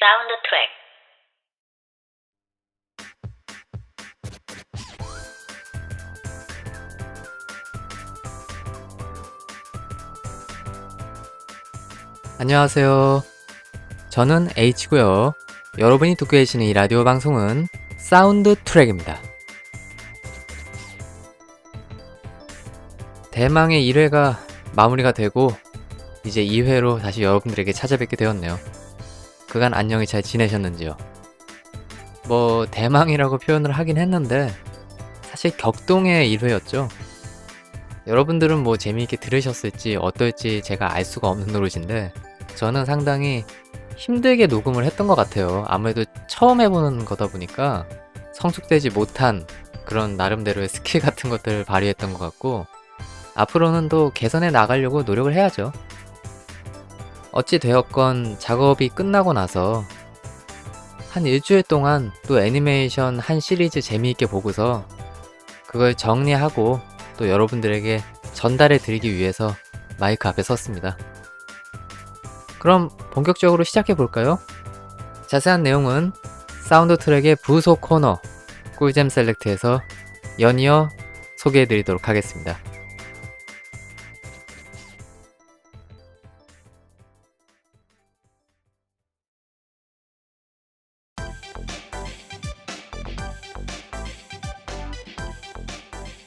사운드 트랙. 안녕하세요. 저는 H고요. 여러분이 듣고 계시는 이 라디오 방송은 사운드 트랙입니다. 대망의 1회가 마무리가 되고 이제 2회로 다시 여러분들에게 찾아뵙게 되었네요. 그간 안녕히 잘 지내셨는지요? 대망이라고 표현을 하긴 했는데 사실 격동의 1회였죠. 여러분들은 재미있게 들으셨을지 어떨지 제가 알 수가 없는 노릇인데 저는 상당히 힘들게 녹음을 했던 것 같아요. 아무래도 처음 해보는 거다 보니까 성숙되지 못한 그런 나름대로의 스킬 같은 것들을 발휘했던 것 같고 앞으로는 또 개선해 나가려고 노력을 해야죠. 어찌 되었건 작업이 끝나고 나서 한 일주일 동안 또 애니메이션 한 시리즈 재미있게 보고서 그걸 정리하고 또 여러분들에게 전달해 드리기 위해서 마이크 앞에 섰습니다. 그럼 본격적으로 시작해 볼까요? 자세한 내용은 사운드 트랙의 부속 코너 꿀잼 셀렉트에서 연이어 소개해 드리도록 하겠습니다.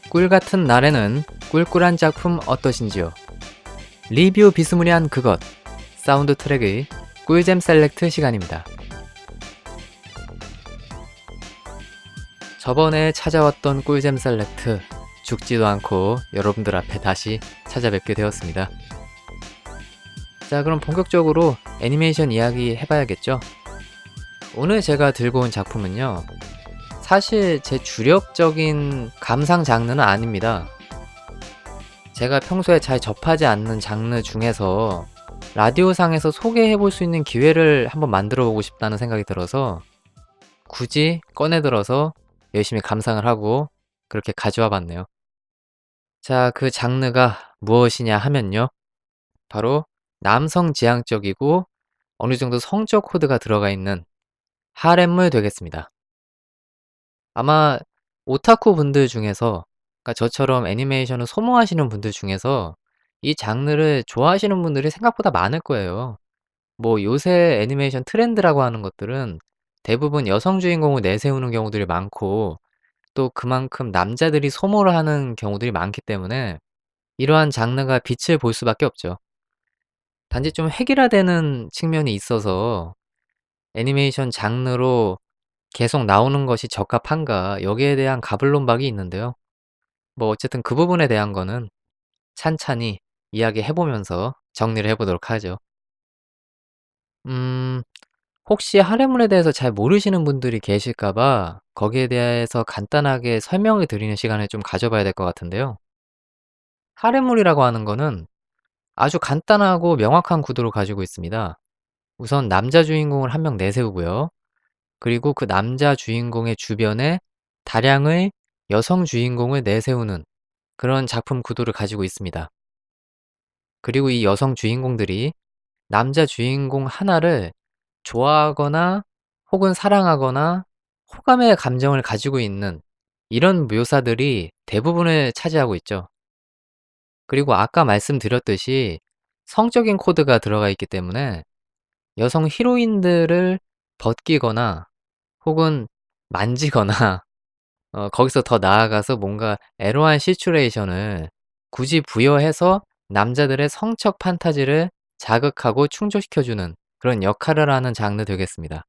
꿀같은 날에는 꿀꿀한 작품 어떠신지요? 리뷰 비스무리한 그것 사운드 트랙의 꿀잼 셀렉트 시간입니다. 저번에 찾아왔던 꿀잼 셀렉트 죽지도 않고 여러분들 앞에 다시 찾아뵙게 되었습니다. 자, 그럼 본격적으로 애니메이션 이야기 해봐야겠죠? 오늘 제가 들고 온 작품은요, 사실 제 주력적인 감상 장르는 아닙니다. 제가 평소에 잘 접하지 않는 장르 중에서 라디오상에서 소개해볼 수 있는 기회를 한번 만들어보고 싶다는 생각이 들어서 굳이 꺼내들어서 열심히 감상을 하고 그렇게 가져와 봤네요. 자, 그 장르가 무엇이냐 하면요, 바로 남성 지향적이고 어느 정도 성적 코드가 들어가 있는 하렘물 되겠습니다. 아마 오타쿠 분들 중에서, 그러니까 저처럼 애니메이션을 소모하시는 분들 중에서 이 장르를 좋아하시는 분들이 생각보다 많을 거예요. 요새 애니메이션 트렌드라고 하는 것들은 대부분 여성 주인공을 내세우는 경우들이 많고 또 그만큼 남자들이 소모를 하는 경우들이 많기 때문에 이러한 장르가 빛을 볼 수밖에 없죠. 단지 좀 획일화되는 측면이 있어서 애니메이션 장르로 계속 나오는 것이 적합한가 여기에 대한 가불론박이 있는데요. 어쨌든 그 부분에 대한 거는 찬찬히 이야기해보면서 정리를 해보도록 하죠. 음, 혹시 하렘물에 대해서 잘 모르시는 분들이 계실까 봐 거기에 대해서 간단하게 설명을 드리는 시간을 좀 가져봐야 될 것 같은데요. 하렘물이라고 하는 거는 아주 간단하고 명확한 구도를 가지고 있습니다. 우선 남자 주인공을 한 명 내세우고요. 그리고 그 남자 주인공의 주변에 다량의 여성 주인공을 내세우는 그런 작품 구도를 가지고 있습니다. 그리고 이 여성 주인공들이 남자 주인공 하나를 좋아하거나 혹은 사랑하거나 호감의 감정을 가지고 있는 이런 묘사들이 대부분을 차지하고 있죠. 그리고 아까 말씀드렸듯이 성적인 코드가 들어가 있기 때문에 여성 히로인들을 벗기거나 혹은 만지거나 거기서 더 나아가서 뭔가 에로한 시츄레이션을 굳이 부여해서 남자들의 성적 판타지를 자극하고 충족시켜주는 그런 역할을 하는 장르 되겠습니다.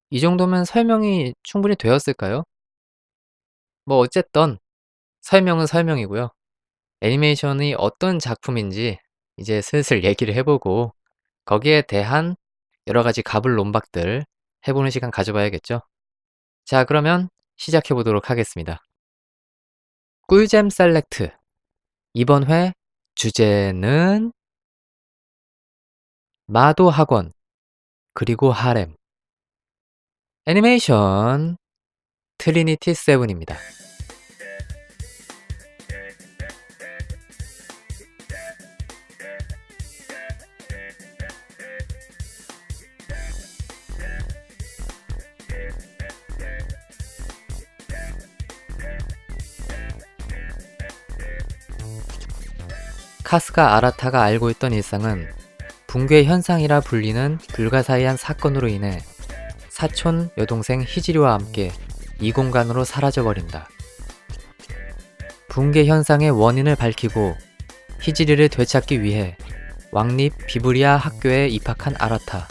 이 정도면 설명이 충분히 되었을까요? 어쨌든 설명은 설명이고요. 애니메이션이 어떤 작품인지 이제 슬슬 얘기를 해보고 거기에 대한 여러 가지 가불론박들 해보는 시간 가져봐야겠죠? 자, 그러면 시작해 보도록 하겠습니다. 꿀잼 셀렉트. 이번 회 주제는 마도 학원, 그리고 하렘. 애니메이션 트리니티 세븐입니다. 카스가 아라타가 알고 있던 일상은 붕괴 현상이라 불리는 불가사의한 사건으로 인해 사촌 여동생 히지리와 함께 이 공간으로 사라져버린다. 붕괴 현상의 원인을 밝히고 히지리를 되찾기 위해 왕립 비브리아 학교에 입학한 아라타.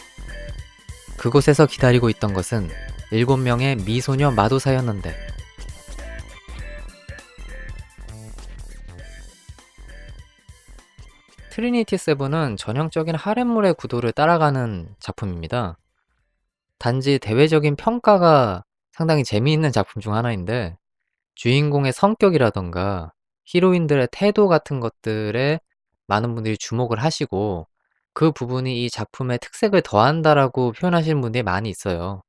그곳에서 기다리고 있던 것은 7명의 미소녀 마도사였는데 트리니티 세븐은 전형적인 하렘물의 구도를 따라가는 작품입니다. 단지 대외적인 평가가 상당히 재미있는 작품 중 하나인데 주인공의 성격이라던가 히로인들의 태도 같은 것들에 많은 분들이 주목을 하시고 그 부분이 이 작품의 특색을 더한다라고 표현하시는 분들이 많이 있어요.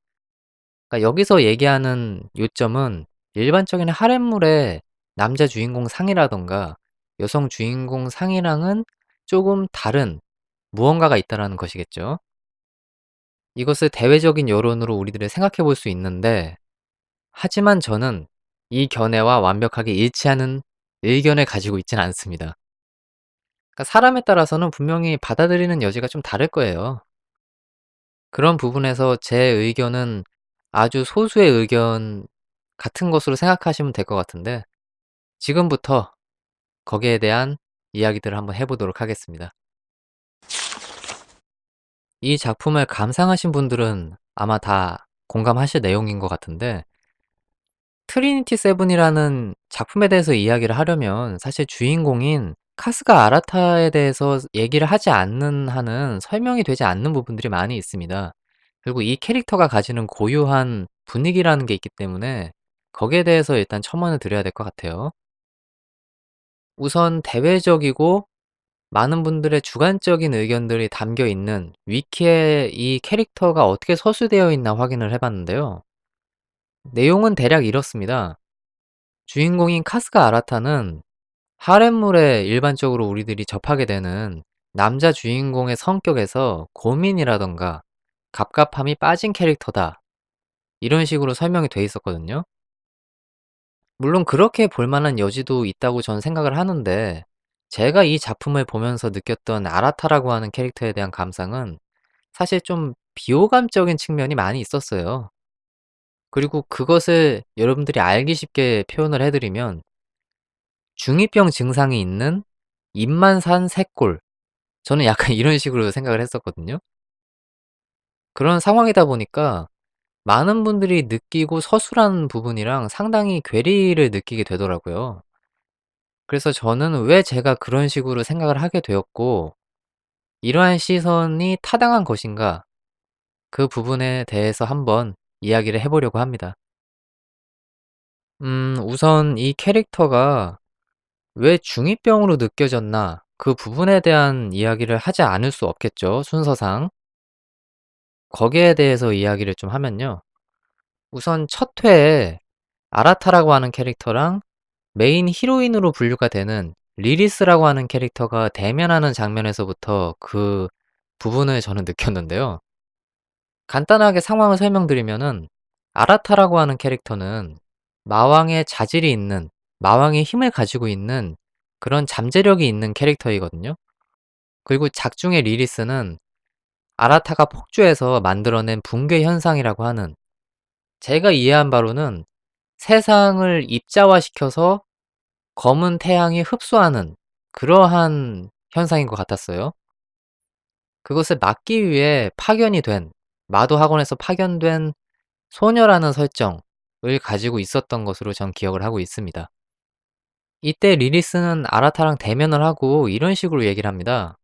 그러니까 여기서 얘기하는 요점은 일반적인 하렘물의 남자 주인공 상이라던가 여성 주인공 상이랑은 조금 다른 무언가가 있다라는 것이겠죠. 이것을 대외적인 여론으로 우리들이 생각해 볼 수 있는데 하지만 저는 이 견해와 완벽하게 일치하는 의견을 가지고 있진 않습니다. 그러니까 사람에 따라서는 분명히 받아들이는 여지가 좀 다를 거예요. 그런 부분에서 제 의견은 아주 소수의 의견 같은 것으로 생각하시면 될 것 같은데 지금부터 거기에 대한 이야기들을 한번 해 보도록 하겠습니다. 이 작품을 감상하신 분들은 아마 다 공감하실 내용인 것 같은데 트리니티 세븐이라는 작품에 대해서 이야기를 하려면 사실 주인공인 카스가 아라타에 대해서 얘기를 하지 않는 한은 설명이 되지 않는 부분들이 많이 있습니다. 그리고 이 캐릭터가 가지는 고유한 분위기라는 게 있기 때문에 거기에 대해서 일단 첨언을 드려야 될 것 같아요. 우선 대외적이고 많은 분들의 주관적인 의견들이 담겨 있는 위키에 이 캐릭터가 어떻게 서술되어 있나 확인을 해 봤는데요. 내용은 대략 이렇습니다. 주인공인 카스가 아라타는 하렘물에 일반적으로 우리들이 접하게 되는 남자 주인공의 성격에서 고민이라던가 갑갑함이 빠진 캐릭터다. 이런 식으로 설명이 돼 있었거든요. 물론 그렇게 볼 만한 여지도 있다고 저는 생각을 하는데 제가 이 작품을 보면서 느꼈던 아라타라고 하는 캐릭터에 대한 감상은 사실 좀 비호감적인 측면이 많이 있었어요. 그리고 그것을 여러분들이 알기 쉽게 표현을 해 드리면 중2병 증상이 있는 입만 산 새꼴. 저는 약간 이런 식으로 생각을 했었거든요. 그런 상황이다 보니까 많은 분들이 느끼고 서술한 부분이랑 상당히 괴리를 느끼게 되더라고요. 그래서 저는 왜 제가 그런 식으로 생각을 하게 되었고 이러한 시선이 타당한 것인가 그 부분에 대해서 한번 이야기를 해 보려고 합니다. 우선 이 캐릭터가 왜 중2병으로 느껴졌나 그 부분에 대한 이야기를 하지 않을 수 없겠죠, 순서상. 거기에 대해서 이야기를 좀 하면요. 우선 첫 회에 아라타라고 하는 캐릭터랑 메인 히로인으로 분류가 되는 리리스라고 하는 캐릭터가 대면하는 장면에서부터 그 부분을 저는 느꼈는데요. 간단하게 상황을 설명드리면은 아라타라고 하는 캐릭터는 마왕의 자질이 있는, 마왕의 힘을 가지고 있는 그런 잠재력이 있는 캐릭터이거든요. 그리고 작중의 리리스는 아라타가 폭주해서 만들어낸 붕괴 현상이라고 하는 제가 이해한 바로는 세상을 입자화시켜서 검은 태양이 흡수하는 그러한 현상인 것 같았어요. 그것을 막기 위해 파견이 된 마도 학원에서 파견된 소녀라는 설정을 가지고 있었던 것으로 전 기억을 하고 있습니다. 이때 리리스는 아라타랑 대면을 하고 이런 식으로 얘기를 합니다.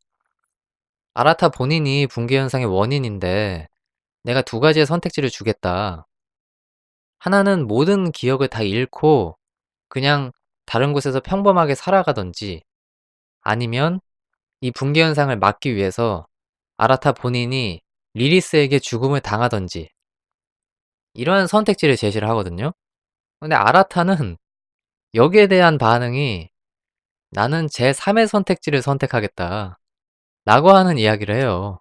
아라타 본인이 붕괴 현상의 원인인데 내가 두 가지의 선택지를 주겠다. 하나는 모든 기억을 다 잃고 그냥 다른 곳에서 평범하게 살아가든지 아니면 이 붕괴 현상을 막기 위해서 아라타 본인이 리리스에게 죽음을 당하든지 이러한 선택지를 제시를 하거든요. 근데 아라타는 여기에 대한 반응이 "나는 제3의 선택지를 선택하겠다." 라고 하는 이야기를 해요.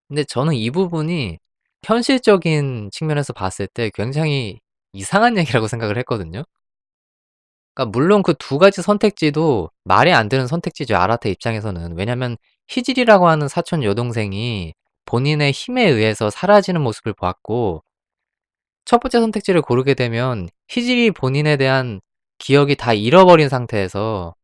근데 저는 이 부분이 현실적인 측면에서 봤을 때 굉장히 이상한 얘기라고 생각을 했거든요. 그러니까 물론 그 두 가지 선택지도 말이 안 되는 선택지죠, 아라타 입장에서는. 왜냐면 히질이라고 하는 사촌 여동생이 본인의 힘에 의해서 사라지는 모습을 보았고, 첫 번째 선택지를 고르게 되면 히질이 본인에 대한 기억이 다 잃어버린 상태에서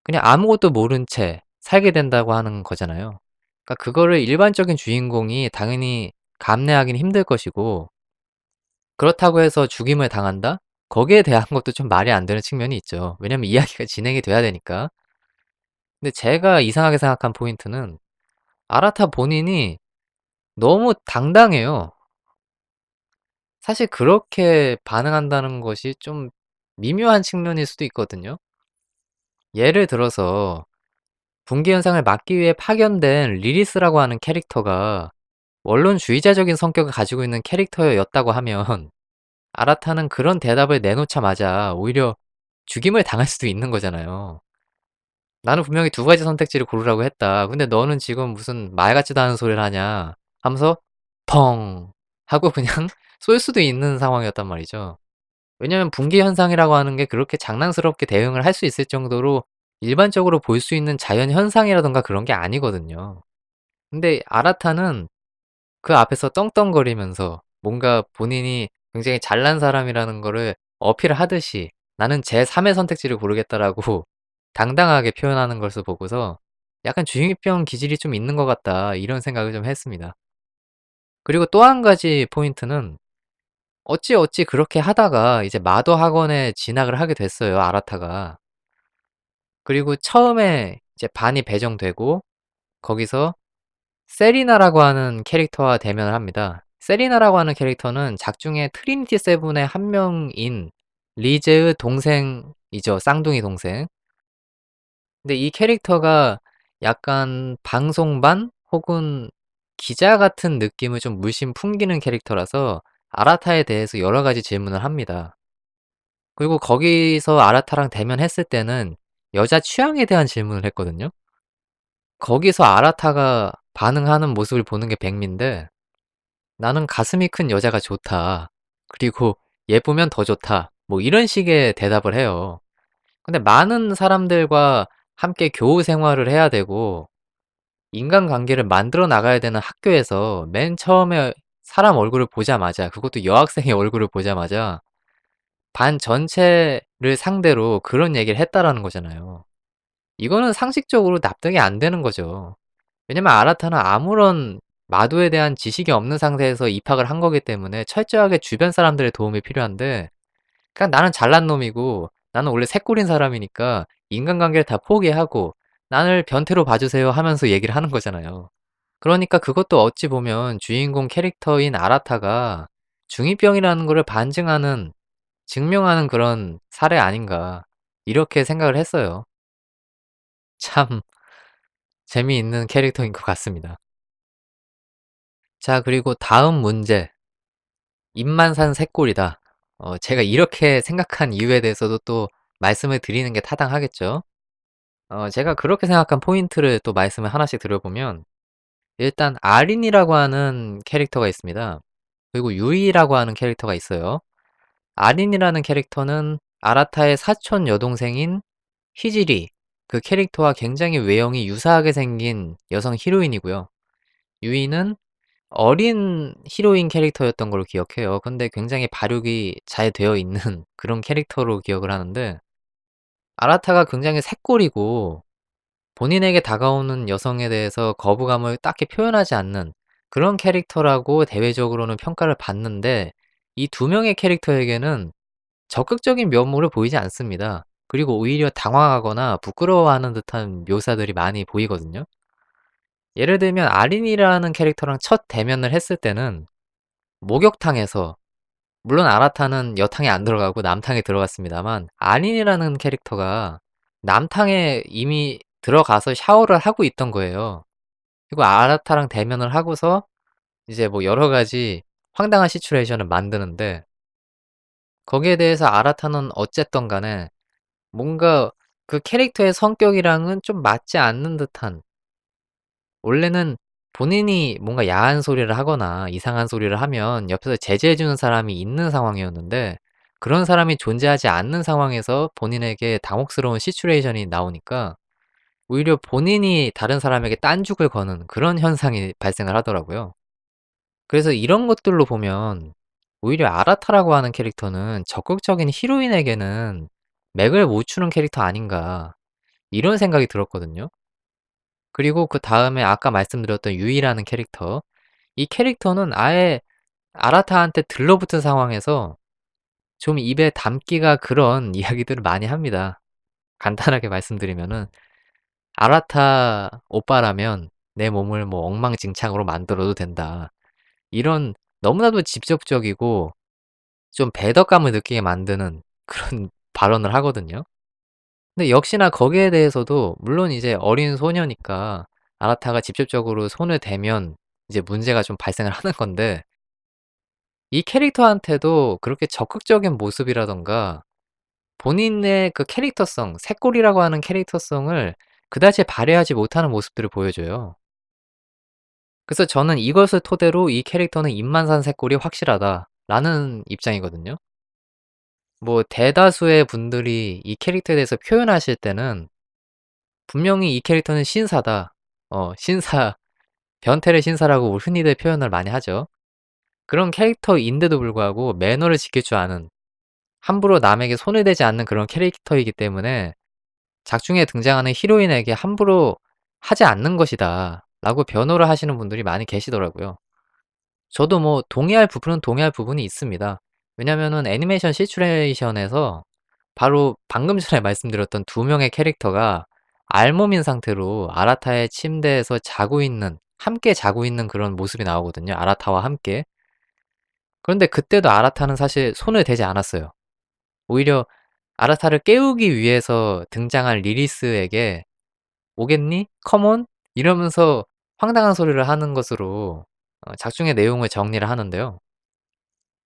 그냥 아무것도 모른 채 살게 된다고 하는 거잖아요. 그러니까 그거를 일반적인 주인공이 당연히 감내하기는 힘들 것이고, 그렇다고 해서 죽임을 당한다? 거기에 대한 것도 좀 말이 안 되는 측면이 있죠. 왜냐면 이야기가 진행이 돼야 되니까. 근데 제가 이상하게 생각한 포인트는 아라타 본인이 너무 당당해요. 사실 그렇게 반응한다는 것이 좀 미묘한 측면일 수도 있거든요. 예를 들어서 분기 현상을 막기 위해 파견된 리리스라고 하는 캐릭터가 원론주의자적인 성격을 가지고 있는 캐릭터였다고 하면 아라타는 그런 대답을 내놓자마자 오히려 죽임을 당할 수도 있는 거잖아요. "나는 분명히 두 가지 선택지를 고르라고 했다. 근데 너는 지금 무슨 말 같지도 않은 소리를 하냐." 하면서 펑 하고 그냥 쏠 수도 있는 상황이었단 말이죠. 왜냐면 분기 현상이라고 하는 게 그렇게 장난스럽게 대응을 할 수 있을 정도로 일반적으로 볼 수 있는 자연 현상이라든가 그런 게 아니거든요. 근데 아라타는 그 앞에서 떵떵거리면서 뭔가 본인이 굉장히 잘난 사람이라는 거를 어필을 하듯이 "나는 제3의 선택지를 고르겠다."라고 당당하게 표현하는 것을 보고서 '약간 중2병 기질이 좀 있는 것 같다.' 이런 생각을 좀 했습니다. 그리고 또 한 가지 포인트는 어찌어찌 그렇게 하다가 이제 마도 학원에 진학을 하게 됐어요, 아라타가. 그리고 처음에 이제 반이 배정되고 거기서 세리나라고 하는 캐릭터와 대면을 합니다. 세리나라고 하는 캐릭터는 작중에 트리니티 세븐의 한 명인 리제의 동생이죠. 쌍둥이 동생. 근데 이 캐릭터가 약간 방송반 혹은 기자 같은 느낌을 좀 물씬 풍기는 캐릭터라서 아라타에 대해서 여러 가지 질문을 합니다. 그리고 거기서 아라타랑 대면했을 때는 여자 취향에 대한 질문을 했거든요. 거기서 아라타가 반응하는 모습을 보는 게 백미인데 "나는 가슴이 큰 여자가 좋다. 그리고 예쁘면 더 좋다." 뭐 이런 식의 대답을 해요. 근데 많은 사람들과 함께 교우 생활을 해야 되고 인간관계를 만들어 나가야 되는 학교에서 맨 처음에 사람 얼굴을 보자마자, 그것도 여학생의 얼굴을 보자마자 반 전체를 상대로 그런 얘기를 했다라는 거잖아요. 이거는 상식적으로 납득이 안 되는 거죠. 왜냐면 아라타는 아무런 마도에 대한 지식이 없는 상태에서 입학을 한 거기 때문에 철저하게 주변 사람들의 도움이 필요한데, 그냥 나는 잘난 놈이고 나는 원래 새꼴인 사람이니까 인간관계를 다 포기하고 "나를 변태로 봐 주세요." 하면서 얘기를 하는 거잖아요. 그러니까 그것도 어찌 보면 주인공 캐릭터인 아라타가 중2병이라는 거를 반증하는, 증명하는 그런 사례 아닌가, 이렇게 생각을 했어요. 참 재미있는 캐릭터인 것 같습니다. 자, 그리고 다음 문제. "입만 산 새꼴이다." 제가 이렇게 생각한 이유에 대해서도 또 말씀을 드리는 게 타당하겠죠. 제가 그렇게 생각한 포인트를 또 말씀을 하나씩 드려보면, 일단 아린이라고 하는 캐릭터가 있습니다. 그리고 유이라고 하는 캐릭터가 있어요. 아린이라는 캐릭터는 아라타의 사촌 여동생인 히지리, 그 캐릭터와 굉장히 외형이 유사하게 생긴 여성 히로인이고요. 유이는 어린 히로인 캐릭터였던 걸로 기억해요. 근데 굉장히 발육이 잘 되어 있는 그런 캐릭터로 기억을 하는데, 아라타가 굉장히 새꼬리고 본인에게 다가오는 여성에 대해서 거부감을 딱히 표현하지 않는 그런 캐릭터라고 대외적으로는 평가를 받는데, 이 두 명의 캐릭터에게는 적극적인 면모를 보이지 않습니다. 그리고 오히려 당황하거나 부끄러워하는 듯한 묘사들이 많이 보이거든요. 예를 들면 아린이라는 캐릭터랑 첫 대면을 했을 때는 목욕탕에서, 물론 아라타는 여탕에 안 들어가고 남탕에 들어갔습니다만, 아린이라는 캐릭터가 남탕에 이미 들어가서 샤워를 하고 있던 거예요. 그리고 아라타랑 대면을 하고서 이제 뭐 여러 가지 황당한 시츄에이션을 만드는데, 거기에 대해서 아라타는 어쨌든 간에 뭔가 그 캐릭터의 성격이랑은 좀 맞지 않는 듯한, 원래는 본인이 뭔가 야한 소리를 하거나 이상한 소리를 하면 옆에서 제지해 주는 사람이 있는 상황이었는데, 그런 사람이 존재하지 않는 상황에서 본인에게 당혹스러운 시츄에이션이 나오니까 오히려 본인이 다른 사람에게 딴죽을 거는 그런 현상이 발생을 하더라고요. 그래서 이런 것들로 보면 오히려 아라타라고 하는 캐릭터는 적극적인 히로인에게는 맥을 못 추는 캐릭터 아닌가 이런 생각이 들었거든요. 그리고 그다음에 아까 말씀드렸던 유이라는 캐릭터. 이 캐릭터는 아예 아라타한테 들러붙은 상황에서 좀 입에 담기가 그런 이야기들을 많이 합니다. 간단하게 말씀드리면은 "아라타 오빠라면 내 몸을 뭐 엉망진창으로 만들어도 된다." 이런 너무나도 직접적이고 좀 배덕감을 느끼게 만드는 그런 발언을 하거든요. 근데 역시나 거기에 대해서도 물론 이제 어린 소녀니까 아라타가 직접적으로 손을 대면 이제 문제가 좀 발생을 하는 건데 이 캐릭터한테도 그렇게 적극적인 모습이라든가 본인의 그 캐릭터성, 새꼬리라고 하는 캐릭터성을 그다지 발휘하지 못하는 모습들을 보여줘요. 그래서 저는 이것을 토대로 '이 캐릭터는 입만 산 새꼴이 확실하다.'라는 입장이거든요. 뭐 대다수의 분들이 이 캐릭터에 대해서 표현하실 때는 분명히 '이 캐릭터는 신사다.' 신사 변태의 신사라고 흔히들 표현을 많이 하죠. 그런 캐릭터인데도 불구하고 매너를 지킬 줄 아는 함부로 남에게 손을 대지 않는 그런 캐릭터이기 때문에 작중에 등장하는 히로인에게 "함부로 하지 않는 것이다."라고 변호를 하시는 분들이 많이 계시더라고요. 저도 뭐 동의할 부분은 동의할 부분이 있습니다. 왜냐면은 애니메이션 시츄에이션에서 바로 방금 전에 말씀드렸던 두 명의 캐릭터가 알몸인 상태로 아라타의 침대에서 자고 있는 함께 자고 있는 그런 모습이 나오거든요, 아라타와 함께. 그런데 그때도 아라타는 사실 손을 대지 않았어요. 오히려 아라타를 깨우기 위해서 등장한 리리스에게 "오겠니? 컴온." 이러면서 황당한 소리를 하는 것으로 작중의 내용을 정리를 하는데요.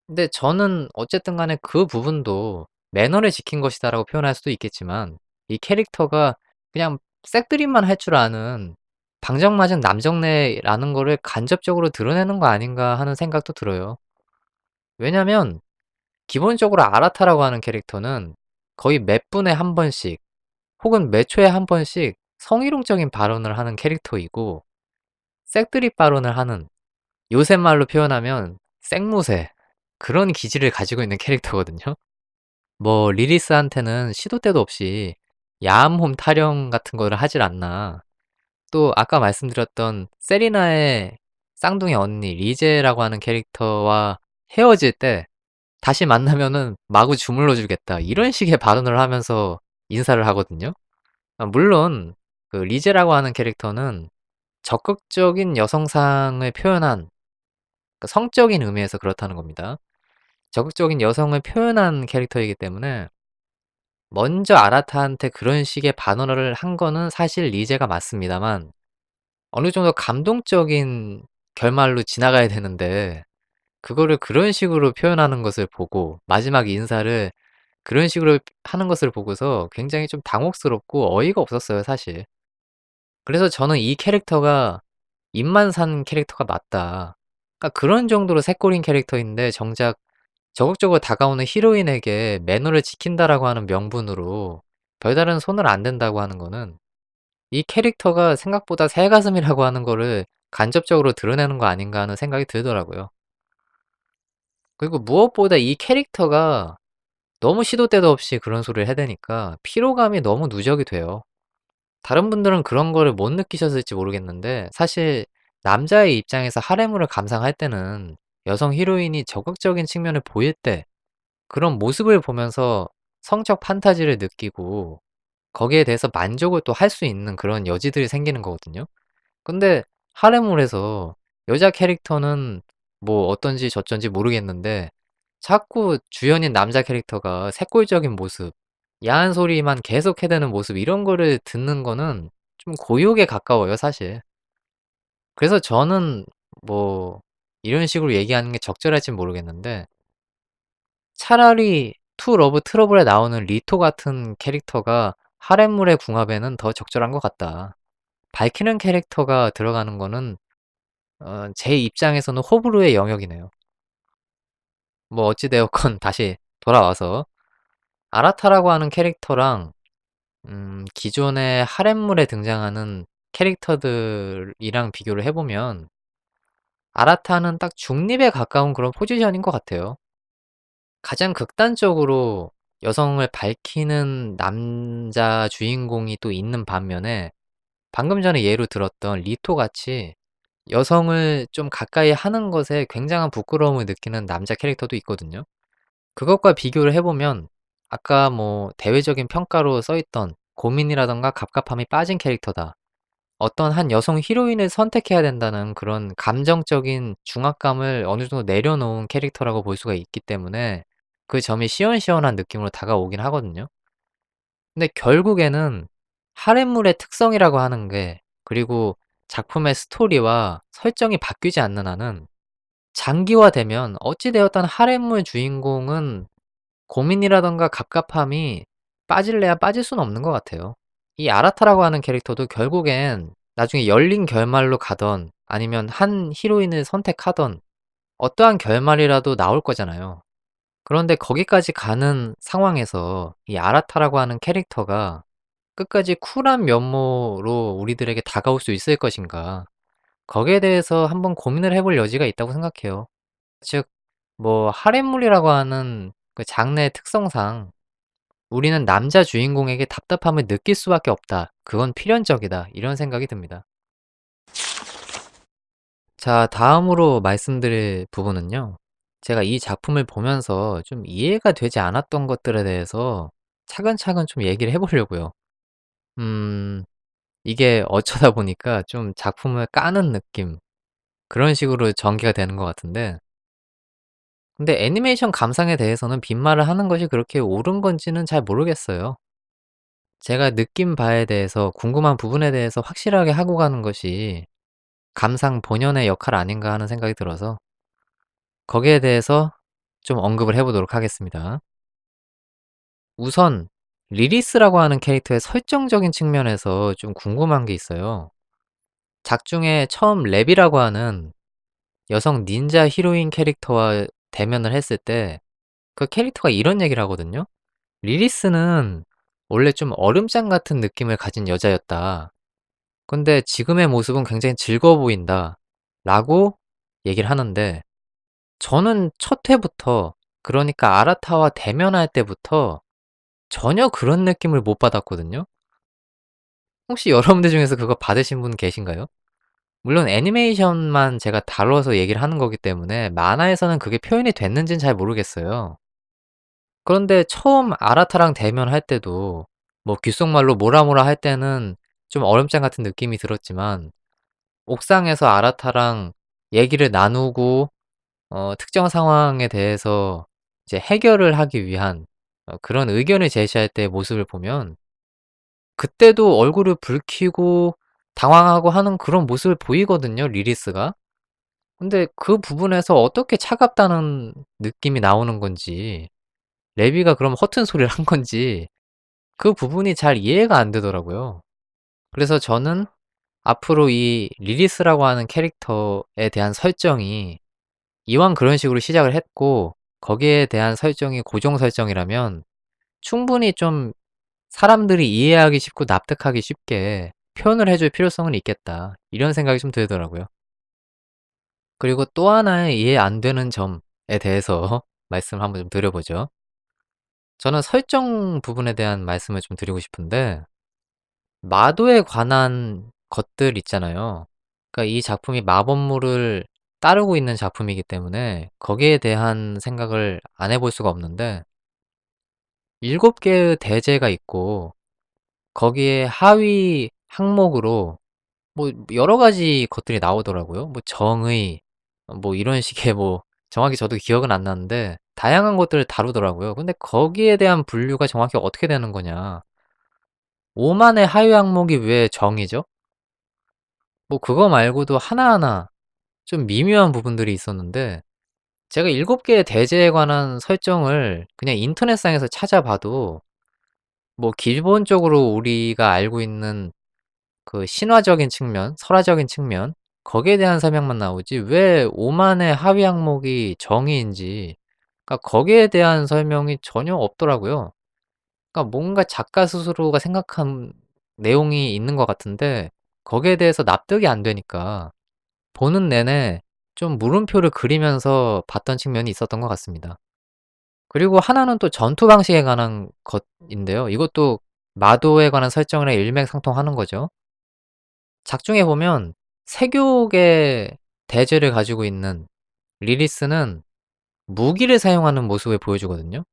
근데 저는 어쨌든 간에 그 부분도 '매너를 지킨 것이다.'라고 표현할 수도 있겠지만 이 캐릭터가 그냥 색드립만 할 줄 아는 방정맞은 남정네라는 거를 간접적으로 드러내는 거 아닌가 하는 생각도 들어요. 왜냐면 기본적으로 아라타라고 하는 캐릭터는 거의 몇 분에 한 번씩 혹은 몇 초에 한 번씩 성희롱적인 발언을 하는 캐릭터이고 색드립 발언을 하는 요새 말로 표현하면 생무새 그런 기질을 가지고 있는 캐릭터거든요. 뭐 리리스한테는 시도 때도 없이 야암홈 타령 같은 거를 하질 않나. 또 아까 말씀드렸던 세리나의 쌍둥이 언니 리제라고 하는 캐릭터와 헤어질 때 다시 만나면은 마구 주물러 주겠다. 이런 식의 발언을 하면서 인사를 하거든요. 물론 그 리제라고 하는 캐릭터는 적극적인 여성상을 표현한 그 성적인 의미에서 그렇다는 겁니다. 적극적인 여성을 표현한 캐릭터이기 때문에 먼저 아라타한테 그런 식의 반언을 한 거는 사실 리제가 맞습니다만 어느 정도 감동적인 결말로 지나가야 되는데 그거를 그런 식으로 표현하는 것을 보고 마지막 인사를 그런 식으로 하는 것을 보고서 굉장히 좀 당혹스럽고 어이가 없었어요 사실. 그래서 저는 이 캐릭터가 '입만 산 캐릭터가 맞다.' 그러니까 그런 정도로 새꼬리인 캐릭터인데 정작 적극적으로 다가오는 히로인에게 매너를 지킨다라고 하는 명분으로 별다른 손을 안 댄다고 하는 거는 이 캐릭터가 생각보다 새가슴이라고 하는 거를 간접적으로 드러내는 거 아닌가 하는 생각이 들더라고요. 그리고 무엇보다 이 캐릭터가 너무 시도 때도 없이 그런 소리를 해대니까 피로감이 너무 누적이 돼요. 다른 분들은 그런 거를 못 느끼셨을지 모르겠는데 사실 남자의 입장에서 하레무를 감상할 때는 여성 히로인이 적극적인 측면을 보일 때 그런 모습을 보면서 성적 판타지를 느끼고 거기에 대해서 만족을 또 할 수 있는 그런 여지들이 생기는 거거든요. 근데 하레물에서 여자 캐릭터는 뭐 어떤지 저쩐지 모르겠는데 자꾸 주연인 남자 캐릭터가 새꼴적인 모습, 야한 소리만 계속 해대는 모습 이런 거를 듣는 거는 좀 고욕에 가까워요 사실. 그래서 저는 뭐 이런 식으로 얘기하는 게 적절할진 모르겠는데 차라리 투 러브 트러블에 나오는 리토 같은 캐릭터가 하렘물의 궁합에는 더 적절한 것 같다. 밝히는 캐릭터가 들어가는 거는 제 입장에서는 호불호의 영역이네요. 뭐 어찌 되었건 다시 돌아와서 아라타라고 하는 캐릭터랑 기존의 하렘물에 등장하는 캐릭터들이랑 비교를 해 보면 아라타는 딱 중립에 가까운 그런 포지션인 것 같아요. 가장 극단적으로 여성을 밝히는 남자 주인공이 또 있는 반면에 방금 전에 예로 들었던 리토 같이 여성을 좀 가까이 하는 것에 굉장한 부끄러움을 느끼는 남자 캐릭터도 있거든요. 그것과 비교를 해 보면 아까 뭐 대외적인 평가로 써 있던 고민이라든가 갑갑함이 빠진 캐릭터다. 어떤 한 여성 히로인을 선택해야 된다는 그런 감정적인 중압감을 어느 정도 내려놓은 캐릭터라고 볼 수가 있기 때문에 그 점이 시원시원한 느낌으로 다가오긴 하거든요. 근데 결국에는 할렘물의 특성이라고 하는 게 그리고 작품의 스토리와 설정이 바뀌지 않는 한은 장기화되면 어찌 되었든 할렘물 주인공은 고민이라든가 갑갑함이 빠질래야 빠질 수는 없는 것 같아요. 이 아라타라고 하는 캐릭터도 결국엔 나중에 열린 결말로 가든 아니면 한 히로인을 선택하든 어떠한 결말이라도 나올 거잖아요. 그런데 거기까지 가는 상황에서 이 아라타라고 하는 캐릭터가 끝까지 쿨한 면모로 우리들에게 다가올 수 있을 것인가. 거기에 대해서 한번 고민을 해볼 여지가 있다고 생각해요. 즉, 뭐, 하렘물이라고 하는 그 장르의 특성상 우리는 남자 주인공에게 답답함을 느낄 수밖에 없다. 그건 필연적이다. 이런 생각이 듭니다. 자, 다음으로 말씀드릴 부분은요. 제가 이 작품을 보면서 좀 이해가 되지 않았던 것들에 대해서 차근차근 좀 얘기를 해 보려고요. 음, 이게 어쩌다 보니까 좀 작품을 까는 느낌, 그런 식으로 전개가 되는 것 같은데, 근데 애니메이션 감상에 대해서는 빈말을 하는 것이 그렇게 옳은 건지는 잘 모르겠어요. 제가 느낀 바에 대해서 궁금한 부분에 대해서 확실하게 하고 가는 것이 감상 본연의 역할 아닌가 하는 생각이 들어서 거기에 대해서 좀 언급을 해 보도록 하겠습니다. 우선 리리스라고 하는 캐릭터의 설정적인 측면에서 좀 궁금한 게 있어요. 작중에 처음 랩이라고 하는 여성 닌자 히로인 캐릭터와 대면을 했을 때 그 캐릭터가 이런 얘기를 하거든요. "리리스는 원래 좀 얼음장 같은 느낌을 가진 여자였다. 근데 지금의 모습은 굉장히 즐거워 보인다."라고 얘기를 하는데 저는 첫 회부터 그러니까 아라타와 대면할 때부터 전혀 그런 느낌을 못 받았거든요. 혹시 여러분들 중에서 그거 받으신 분 계신가요? 물론 애니메이션만 제가 다뤄서 얘기를 하는 거기 때문에 만화에서는 그게 표현이 됐는지는 잘 모르겠어요. 그런데 처음 아라타랑 대면할 때도 뭐 귓속말로 뭐라 할 때는 좀 얼음장 같은 느낌이 들었지만 옥상에서 아라타랑 얘기를 나누고 특정 상황에 대해서 이제 해결을 하기 위한 그런 의견을 제시할 때의 모습을 보면 그때도 얼굴을 붉히고 당황하고 하는 그런 모습을 보이거든요, 리리스가. 근데 그 부분에서 어떻게 차갑다는 느낌이 나오는 건지 레비가 그럼 허튼 소리를 한 건지 그 부분이 잘 이해가 안 되더라고요. 그래서 저는 앞으로 이 리리스라고 하는 캐릭터에 대한 설정이 이왕 그런 식으로 시작을 했고 거기에 대한 설정이 고정 설정이라면 충분히 좀 사람들이 이해하기 쉽고 납득하기 쉽게 표현을 해줄 필요성은 있겠다. 이런 생각이 좀 들더라고요. 그리고 또 하나의 이해 안 되는 점에 대해서 말씀을 한번 좀 드려보죠. 저는 설정 부분에 대한 말씀을 좀 드리고 싶은데 마도에 관한 것들 있잖아요. 그러니까 이 작품이 마법물을 따르고 있는 작품이기 때문에 거기에 대한 생각을 안 해볼 수가 없는데 7 개의 대제가 있고 거기에 하위 항목으로 뭐 여러 가지 것들이 나오더라고요. 뭐 정의 뭐 이런 식의 뭐 정확히 저도 기억은 안 나는데 다양한 것들을 다루더라고요. 근데 거기에 대한 분류가 정확히 어떻게 되는 거냐. 5만의 하위 항목이 왜 정의죠? 뭐 그거 말고도 하나하나 좀 미묘한 부분들이 있었는데 제가 7 개의 대제에 관한 설정을 그냥 인터넷상에서 찾아봐도 뭐 기본적으로 우리가 알고 있는 그 신화적인 측면, 설화적인 측면 거기에 대한 설명만 나오지 왜 5만의 하위 항목이 정의인지 그러니까 거기에 대한 설명이 전혀 없더라고요. 그러니까 뭔가 작가 스스로가 생각한 내용이 있는 것 같은데 거기에 대해서 납득이 안 되니까 보는 내내 좀 물음표를 그리면서 봤던 측면이 있었던 것 같습니다. 그리고 하나는 또 전투 방식에 관한 것인데요. 이것도 마도에 관한 설정이랑 일맥상통하는 거죠. 작중에 보면 세교계 대죄를 가지고 있는 리리스는 무기를 사용하는 모습을 보여주거든요.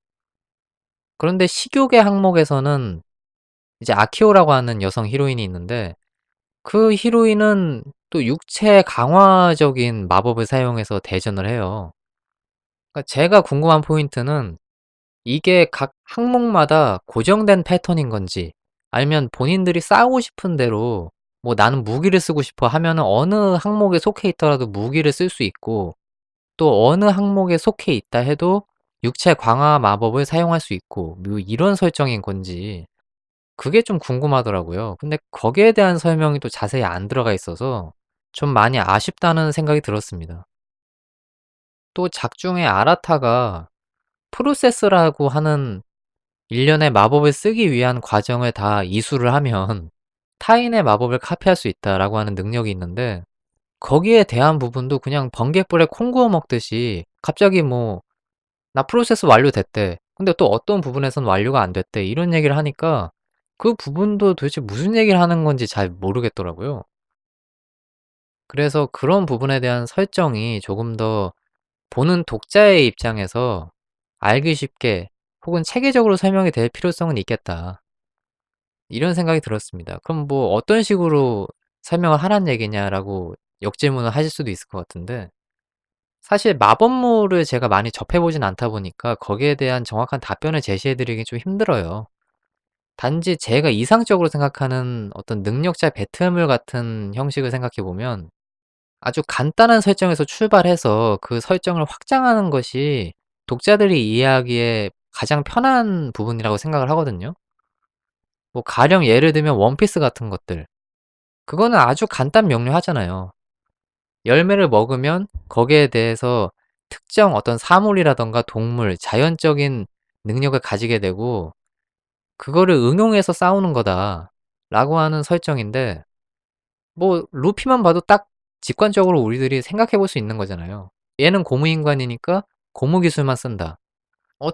그런데 시교계 항목에서는 이제 아키오라고 하는 여성 히로인이 있는데 그 히로인은 또 육체 강화적인 마법을 사용해서 대전을 해요. 그러니까 제가 궁금한 포인트는 이게 각 항목마다 고정된 패턴인 건지 아니면 본인들이 싸우고 싶은 대로 뭐 "나는 무기를 쓰고 싶어." 하면은 어느 항목에 속해 있더라도 무기를 쓸 수 있고 또 어느 항목에 속해 있다 해도 육체 강화 마법을 사용할 수 있고 뭐 이런 설정인 건지 그게 좀 궁금하더라고요. 근데 거기에 대한 설명이 또 자세히 안 들어가 있어서 좀 많이 아쉽다는 생각이 들었습니다. 또 작중에 아라타가 프로세스라고 하는 일련의 마법을 쓰기 위한 과정을 다 이수를 하면 타인의 마법을 카피할 수 있다라고 하는 능력이 있는데 거기에 대한 부분도 그냥 번갯불에 콩 구워 먹듯이 갑자기 뭐 "나 프로세스 완료됐대." 근데 또 어떤 부분에선 완료가 안 됐대. 이런 얘기를 하니까 그 부분도 도대체 무슨 얘기를 하는 건지 잘 모르겠더라고요. 그래서 그런 부분에 대한 설정이 조금 더 보는 독자의 입장에서 알기 쉽게 혹은 체계적으로 설명이 될 필요성은 있겠다. 이런 생각이 들었습니다. 그럼 뭐 "어떤 식으로 설명을 하란 얘기냐?"라고 역질문을 하실 수도 있을 것 같은데 사실 마법물을 제가 많이 접해 보진 않다 보니까 거기에 대한 정확한 답변을 제시해 드리기 좀 힘들어요. 단지 제가 이상적으로 생각하는 어떤 능력자 배틀물 같은 형식을 생각해 보면 아주 간단한 설정에서 출발해서 그 설정을 확장하는 것이 독자들이 이해하기에 가장 편한 부분이라고 생각을 하거든요. 뭐 가령 예를 들면 원피스 같은 것들. 그거는 아주 간단 명료하잖아요. 열매를 먹으면 거기에 대해서 특정 어떤 사물이라든가 동물, 자연적인 능력을 가지게 되고 그거를 응용해서 싸우는 거다라고 하는 설정인데 뭐 루피만 봐도 딱 직관적으로 우리들이 생각해 볼 수 있는 거잖아요. 얘는 고무인간이니까 고무 기술만 쓴다.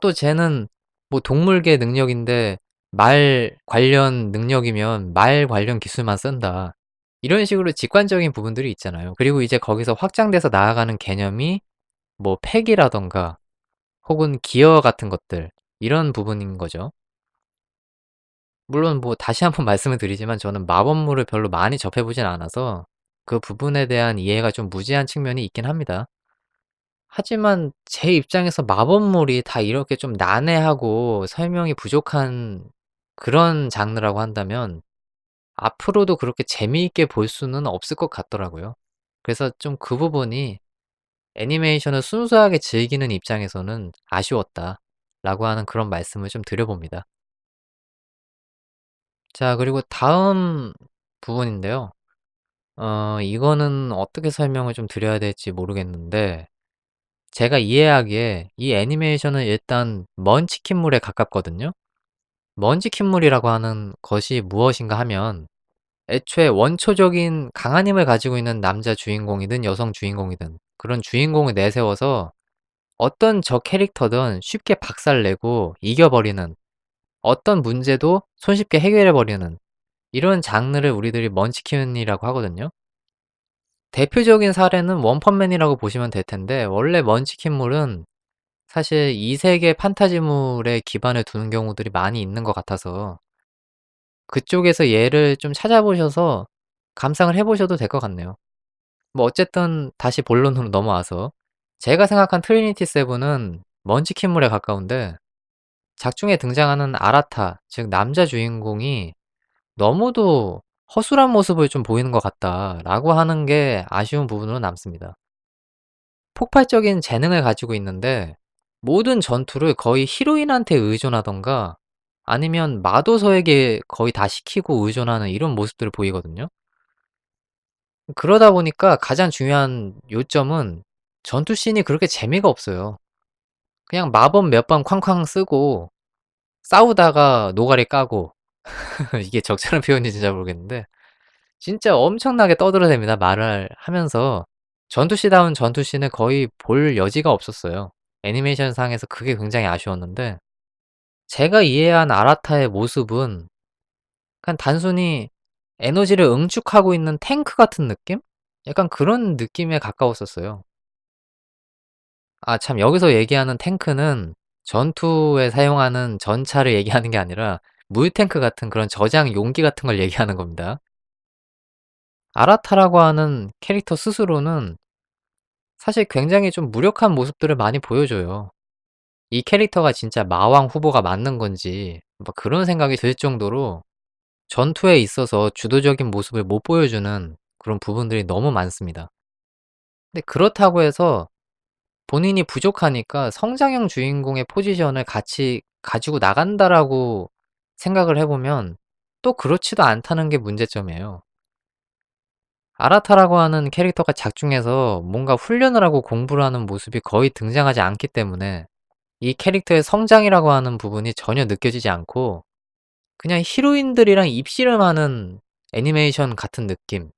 또 쟤는 뭐 동물계 능력인데 말 관련 능력이면 말 관련 기술만 쓴다. 이런 식으로 직관적인 부분들이 있잖아요. 그리고 이제 거기서 확장돼서 나아가는 개념이 뭐 팩이라든가 혹은 기어 같은 것들 이런 부분인 거죠. 물론 뭐 다시 한번 말씀을 드리지만 저는 마법물을 별로 많이 접해 보진 않아서 그 부분에 대한 이해가 좀 무지한 측면이 있긴 합니다. 하지만 제 입장에서 마법물이 다 이렇게 좀 난해하고 설명이 부족한 그런 장르라고 한다면 앞으로도 그렇게 재미있게 볼 수는 없을 것 같더라고요. 그래서 좀 그 부분이 '애니메이션을 순수하게 즐기는 입장에서는 아쉬웠다.'라고 하는 그런 말씀을 좀 드려 봅니다. 자 그리고 다음 부분인데요. 이거는 어떻게 설명을 좀 드려야 될지 모르겠는데 제가 이해하기에 이 애니메이션은 일단 먼치킨물에 가깝거든요. 먼치킨물이라고 하는 것이 무엇인가 하면 애초에 원초적인 강한 힘을 가지고 있는 남자 주인공이든 여성 주인공이든 그런 주인공을 내세워서 어떤 적 캐릭터든 쉽게 박살내고 이겨버리는 어떤 문제도 손쉽게 해결해버리는 이런 장르를 우리들이 먼치킨이라고 하거든요. 대표적인 사례는 원펀맨이라고 보시면 될 텐데 원래 먼치킨물은 사실 이 세계 판타지물에 기반을 두는 경우들이 많이 있는 것 같아서 그쪽에서 예를 좀 찾아보셔서 감상을 해 보셔도 될 것 같네요. 뭐 어쨌든 다시 본론으로 넘어와서 제가 생각한 트리니티 세븐은 먼치킨물에 가까운데 작중에 등장하는 아라타 즉 남자 주인공이 너무도 허술한 모습을 좀 보이는 것 같다라고 하는 게 아쉬운 부분으로 남습니다. 폭발적인 재능을 가지고 있는데 모든 전투를 거의 히로인한테 의존하던가 아니면 마도서에게 거의 다 시키고 의존하는 이런 모습들을 보이거든요. 그러다 보니까 가장 중요한 요점은 전투 씬이 그렇게 재미가 없어요. 그냥 마법 몇 번 쾅쾅 쓰고 싸우다가 노가리 까고 이게 적절한 표현인지 잘 모르겠는데 진짜 엄청나게 떠들어댑니다. 말을 하면서 전투시다운 전투씬을 거의 볼 여지가 없었어요. 애니메이션 상에서 그게 굉장히 아쉬웠는데 제가 이해한 아라타의 모습은 그냥 단순히 에너지를 응축하고 있는 탱크 같은 느낌? 약간 그런 느낌에 가까웠었어요. 아 참 여기서 얘기하는 탱크는 전투에 사용하는 전차를 얘기하는 게 아니라 물탱크 같은 그런 저장 용기 같은 걸 얘기하는 겁니다. 아라타라고 하는 캐릭터 스스로는 사실 굉장히 좀 무력한 모습들을 많이 보여줘요. 이 캐릭터가 진짜 마왕 후보가 맞는 건지 막 그런 생각이 들 정도로 전투에 있어서 주도적인 모습을 못 보여주는 그런 부분들이 너무 많습니다. 근데 그렇다고 해서 본인이 부족하니까 '성장형 주인공의 포지션을 같이 가지고 나간다.'라고 생각을 해 보면 또 그렇지도 않다는 게 문제점이에요. 아라타라고 하는 캐릭터가 작중에서 뭔가 훈련을 하고 공부를 하는 모습이 거의 등장하지 않기 때문에 이 캐릭터의 성장이라고 하는 부분이 전혀 느껴지지 않고 그냥 히로인들이랑 입씨름하는 애니메이션 같은 느낌.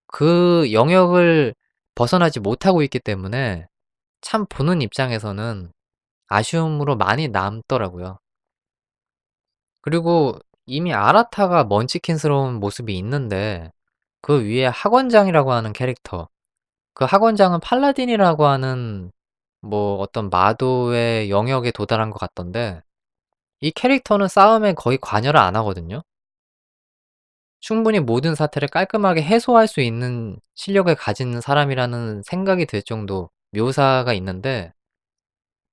그 영역을 벗어나지 못하고 있기 때문에 참 보는 입장에서는 아쉬움으로 많이 남더라고요. 그리고 이미 아라타가 먼치킨스러운 모습이 있는데 그 위에 학원장이라고 하는 캐릭터. 그 학원장은 팔라딘이라고 하는 뭐 어떤 마도의 영역에 도달한 것 같던데 이 캐릭터는 싸움에 거의 관여를 안 하거든요. 충분히 모든 사태를 깔끔하게 해소할 수 있는 실력을 가진 사람이라는 생각이 들 정도 묘사가 있는데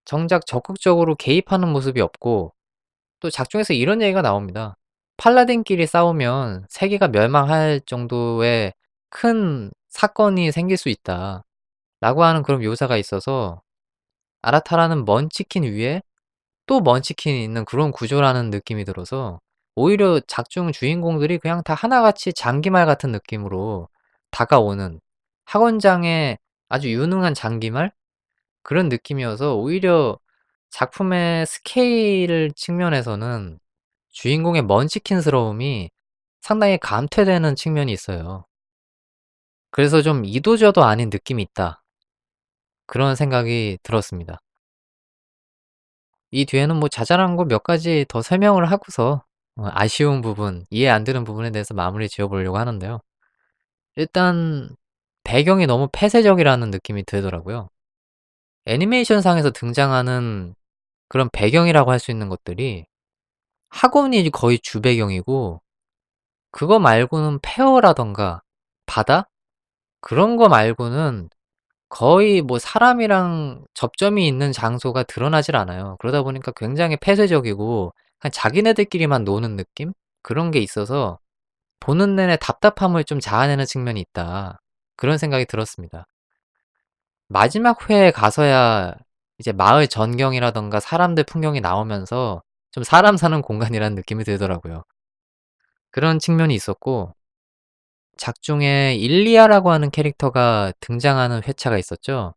정작 적극적으로 개입하는 모습이 없고 또 작중에서 이런 얘기가 나옵니다. 팔라딘끼리 싸우면 세계가 멸망할 정도의 큰 사건이 생길 수 있다. 라고 하는 그런 묘사가 있어서 아라타라는 먼치킨 위에 또 먼치킨이 있는 그런 구조라는 느낌이 들어서 오히려 작중 주인공들이 그냥 다 하나같이 장기말 같은 느낌으로 다가오는 학원장의 아주 유능한 장기말? 그런 느낌이어서 오히려 작품의 스케일 측면에서는 주인공의 먼치킨스러움이 상당히 감퇴되는 측면이 있어요. 그래서 좀 이도저도 아닌 느낌이 있다. 그런 생각이 들었습니다. 이 뒤에는 뭐 자잘한 거 몇 가지 더 설명을 하고서 아쉬운 부분, 이해 안 되는 부분에 대해서 마무리 지어 보려고 하는데요. 일단 배경이 너무 폐쇄적이라는 느낌이 들더라고요. 애니메이션상에서 등장하는 그런 배경이라고 할 수 있는 것들이 학원이 거의 주배경이고 그거 말고는 폐허라든가 바다? 그런 거 말고는 거의 뭐 사람이랑 접점이 있는 장소가 드러나질 않아요. 그러다 보니까 굉장히 폐쇄적이고 그냥 자기네들끼리만 노는 느낌? 그런 게 있어서 보는 내내 답답함을 좀 자아내는 측면이 있다. 그런 생각이 들었습니다. 마지막 회에 가서야 이제 마을 전경이라든가 사람들 풍경이 나오면서 좀 사람 사는 공간이라는 느낌이 들더라고요. 그런 측면이 있었고 작중에 일리아라고 하는 캐릭터가 등장하는 회차가 있었죠.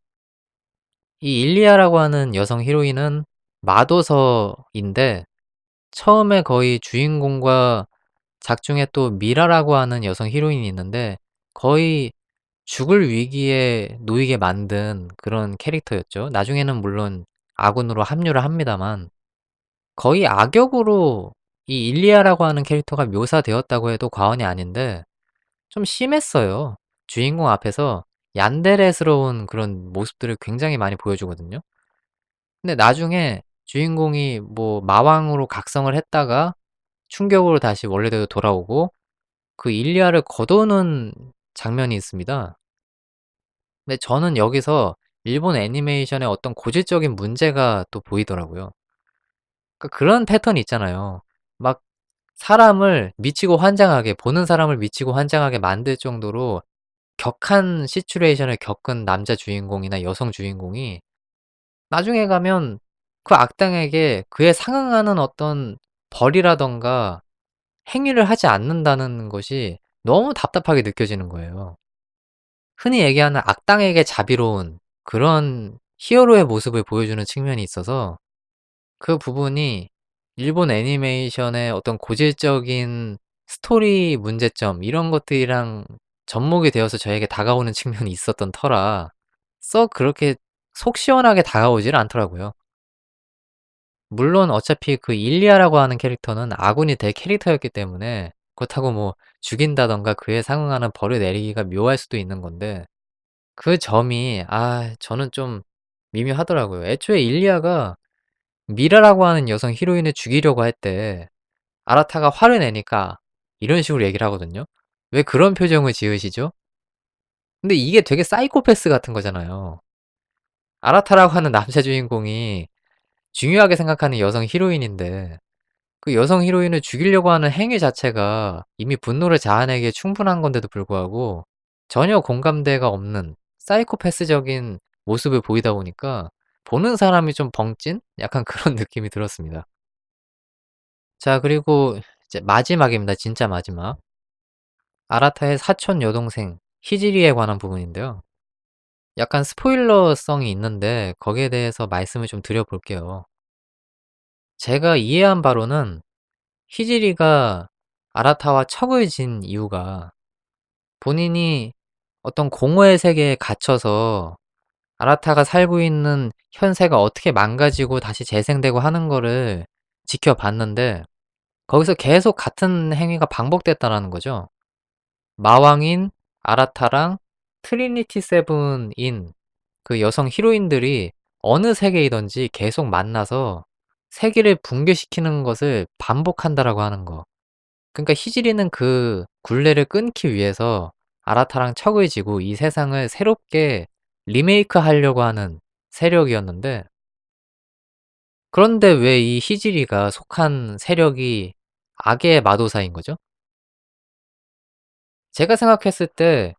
이 일리아라고 하는 여성 히로인은 마도서인데 처음에 거의 주인공과 작중에 또 미라라고 하는 여성 히로인이 있는데 거의 죽을 위기에 놓이게 만든 그런 캐릭터였죠. 나중에는 물론 아군으로 합류를 합니다만 거의 악역으로 이 일리아라고 하는 캐릭터가 묘사되었다고 해도 과언이 아닌데 좀 심했어요. 주인공 앞에서 얀데레스러운 그런 모습들을 굉장히 많이 보여주거든요. 근데 나중에 주인공이 뭐 마왕으로 각성을 했다가 충격으로 다시 원래대로 돌아오고 그 일리아를 거두는 장면이 있습니다. 근데 저는 여기서 일본 애니메이션의 어떤 고질적인 문제가 또 보이더라고요. 그러니까 그런 패턴이 있잖아요. 막 사람을 미치고 환장하게 보는 사람을 미치고 환장하게 만들 정도로 격한 시츄에이션을 겪은 남자 주인공이나 여성 주인공이 나중에 가면 그 악당에게 그에 상응하는 어떤 벌이라든가 행위를 하지 않는다는 것이 너무 답답하게 느껴지는 거예요. 흔히 얘기하는 악당에게 자비로운 그런 히어로의 모습을 보여주는 측면이 있어서 그 부분이 일본 애니메이션의 어떤 고질적인 스토리 문제점 이런 것들이랑 접목이 되어서 저에게 다가오는 측면이 있었던 터라 썩 그렇게 속 시원하게 다가오질 않더라고요. 물론 어차피 그 일리아라고 하는 캐릭터는 아군이 될 캐릭터였기 때문에 그렇다고 뭐 죽인다든가 그에 상응하는 벌을 내리기가 묘할 수도 있는 건데 그 점이 저는 좀 미묘하더라고요. 애초에 일리아가 미라라고 하는 여성 히로인을 죽이려고 할 때 아라타가 화를 내니까 이런 식으로 얘기를 하거든요. 왜 그런 표정을 지으시죠? 근데 이게 되게 사이코패스 같은 거잖아요. 아라타라고 하는 남자 주인공이 중요하게 생각하는 여성 히로인인데 그 여성 히로인을 죽이려고 하는 행위 자체가 이미 분노를 자아내기에 충분한 건데도 불구하고 전혀 공감대가 없는 사이코패스적인 모습을 보이다 보니까 보는 사람이 좀 벙찐? 약간 그런 느낌이 들었습니다. 자, 그리고 이제 마지막입니다. 진짜 마지막. 아라타의 사촌 여동생 히지리에 관한 부분인데요. 약간 스포일러성이 있는데 거기에 대해서 말씀을 좀 드려 볼게요. 제가 이해한 바로는 히지리가 아라타와 척을 진 이유가 본인이 어떤 공허의 세계에 갇혀서 아라타가 살고 있는 현세가 어떻게 망가지고 다시 재생되고 하는 거를 지켜봤는데 거기서 계속 같은 행위가 반복됐다라는 거죠. 마왕인 아라타랑 트리니티 세븐인 그 여성 히로인들이 어느 세계이든지 계속 만나서 세계를 붕괴시키는 것을 반복한다라고 하는 거. 그러니까 히지리는 그 굴레를 끊기 위해서 아라타랑 척을 지고 이 세상을 새롭게 리메이크 하려고 하는 세력이었는데 그런데 왜 이 히지리가 속한 세력이 악의 마도사인 거죠? 제가 생각했을 때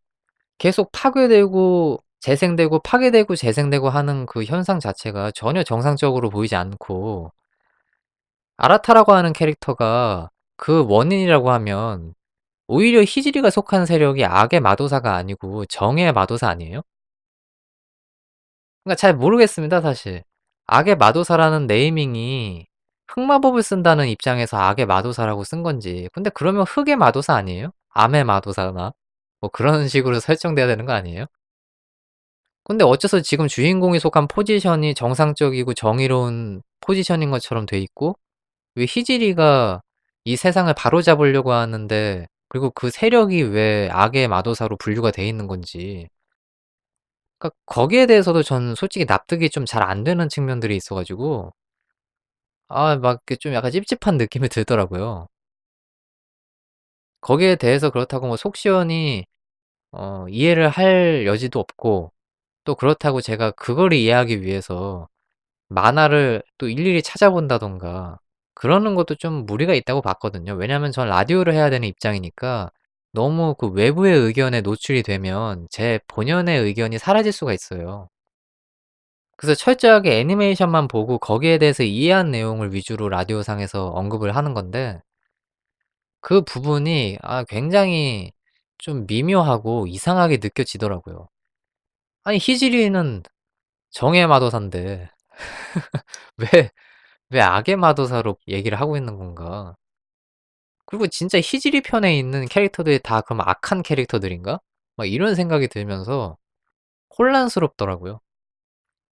계속 파괴되고 재생되고 파괴되고 재생되고 하는 그 현상 자체가 전혀 정상적으로 보이지 않고 아라타라고 하는 캐릭터가 그 원인이라고 하면 오히려 히지리가 속한 세력이 악의 마도사가 아니고 정의 마도사 아니에요? 그러니까 잘 모르겠습니다, 사실. 악의 마도사라는 네이밍이 흑마법을 쓴다는 입장에서 악의 마도사라고 쓴 건지. 근데 그러면 흑의 마도사 아니에요? 암의 마도사나? 뭐 그런 식으로 설정돼야 되는 거 아니에요? 근데 어째서 지금 주인공이 속한 포지션이 정상적이고 정의로운 포지션인 것처럼 돼 있고 왜 히지리가 이 세상을 바로잡으려고 하는데 그리고 그 세력이 왜 악의 마도사로 분류가 돼 있는 건지. 그러니까 거기에 대해서도 전 솔직히 납득이 좀 잘 안 되는 측면들이 있어 가지고 막 이렇게 좀 약간 찝찝한 느낌이 들더라고요. 거기에 대해서 그렇다고 뭐 속 시원히 이해를 할 여지도 없고 또 그렇다고 제가 그거를 이해하기 위해서 만화를 또 일일이 찾아본다든가 그러는 것도 좀 무리가 있다고 봤거든요. 왜냐하면 전 라디오를 해야 되는 입장이니까 너무 그 외부의 의견에 노출이 되면 제 본연의 의견이 사라질 수가 있어요. 그래서 철저하게 애니메이션만 보고 거기에 대해서 이해한 내용을 위주로 라디오상에서 언급을 하는 건데 그 부분이 굉장히 좀 미묘하고 이상하게 느껴지더라고요. 아니 히지리는 정의 마도사인데 왜 악의 마도사로 얘기를 하고 있는 건가? 그리고 진짜 히지리 편에 있는 캐릭터들이 다 그럼 악한 캐릭터들인가? 막 이런 생각이 들면서 혼란스럽더라고요.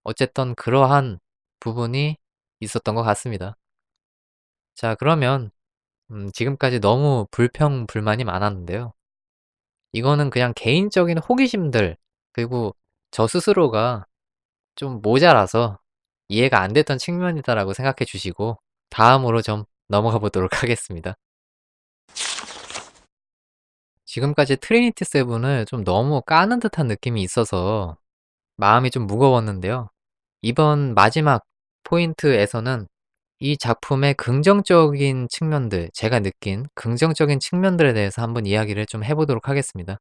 어쨌든 그러한 부분이 있었던 것 같습니다. 자, 그러면 지금까지 너무 불평, 불만이 많았는데요. 이거는 그냥 개인적인 호기심들, 그리고 저 스스로가 좀 모자라서 이해가 안 됐던 측면이다라고 생각해 주시고, 다음으로 좀 넘어가 보도록 하겠습니다. 지금까지 트리니티 세븐을 좀 너무 까는 듯한 느낌이 있어서 마음이 좀 무거웠는데요. 이번 마지막 포인트에서는 이 작품의 긍정적인 측면들, 제가 느낀 긍정적인 측면들에 대해서 한번 이야기를 좀 해보도록 하겠습니다.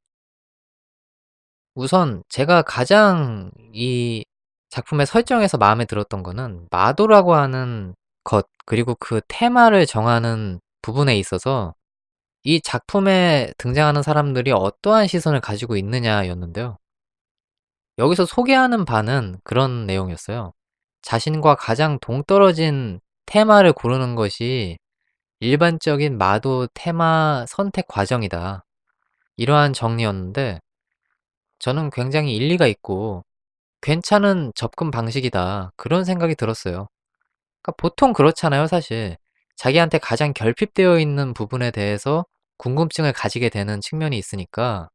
우선 제가 가장 이 작품의 설정에서 마음에 들었던 거는 마도라고 하는 것, 그리고 그 테마를 정하는 부분에 있어서 이 작품에 등장하는 사람들이 어떠한 시선을 가지고 있느냐였는데요. 여기서 소개하는 바는 그런 내용이었어요. 자신과 가장 동떨어진 테마를 고르는 것이 일반적인 마도 테마 선택 과정이다. 이러한 정리였는데 저는 굉장히 일리가 있고 '괜찮은 접근 방식이다.' 그런 생각이 들었어요. 그러니까 보통 그렇잖아요 사실. 자기한테 가장 결핍되어 있는 부분에 대해서 궁금증을 가지게 되는 측면이 있으니까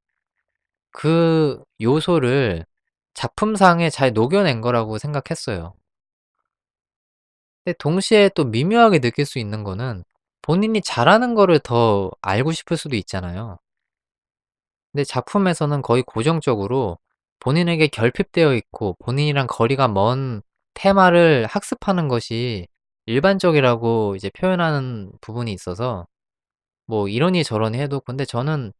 그 요소를 작품상에 잘 녹여낸 거라고 생각했어요. 근데 동시에 또 미묘하게 느낄 수 있는 거는 본인이 잘하는 거를 더 알고 싶을 수도 있잖아요. 근데 작품에서는 거의 고정적으로 본인에게 결핍되어 있고 본인이랑 거리가 먼 테마를 학습하는 것이 일반적이라고 이제 표현하는 부분이 있어서 뭐 이러니 저러니 해도 근데 저는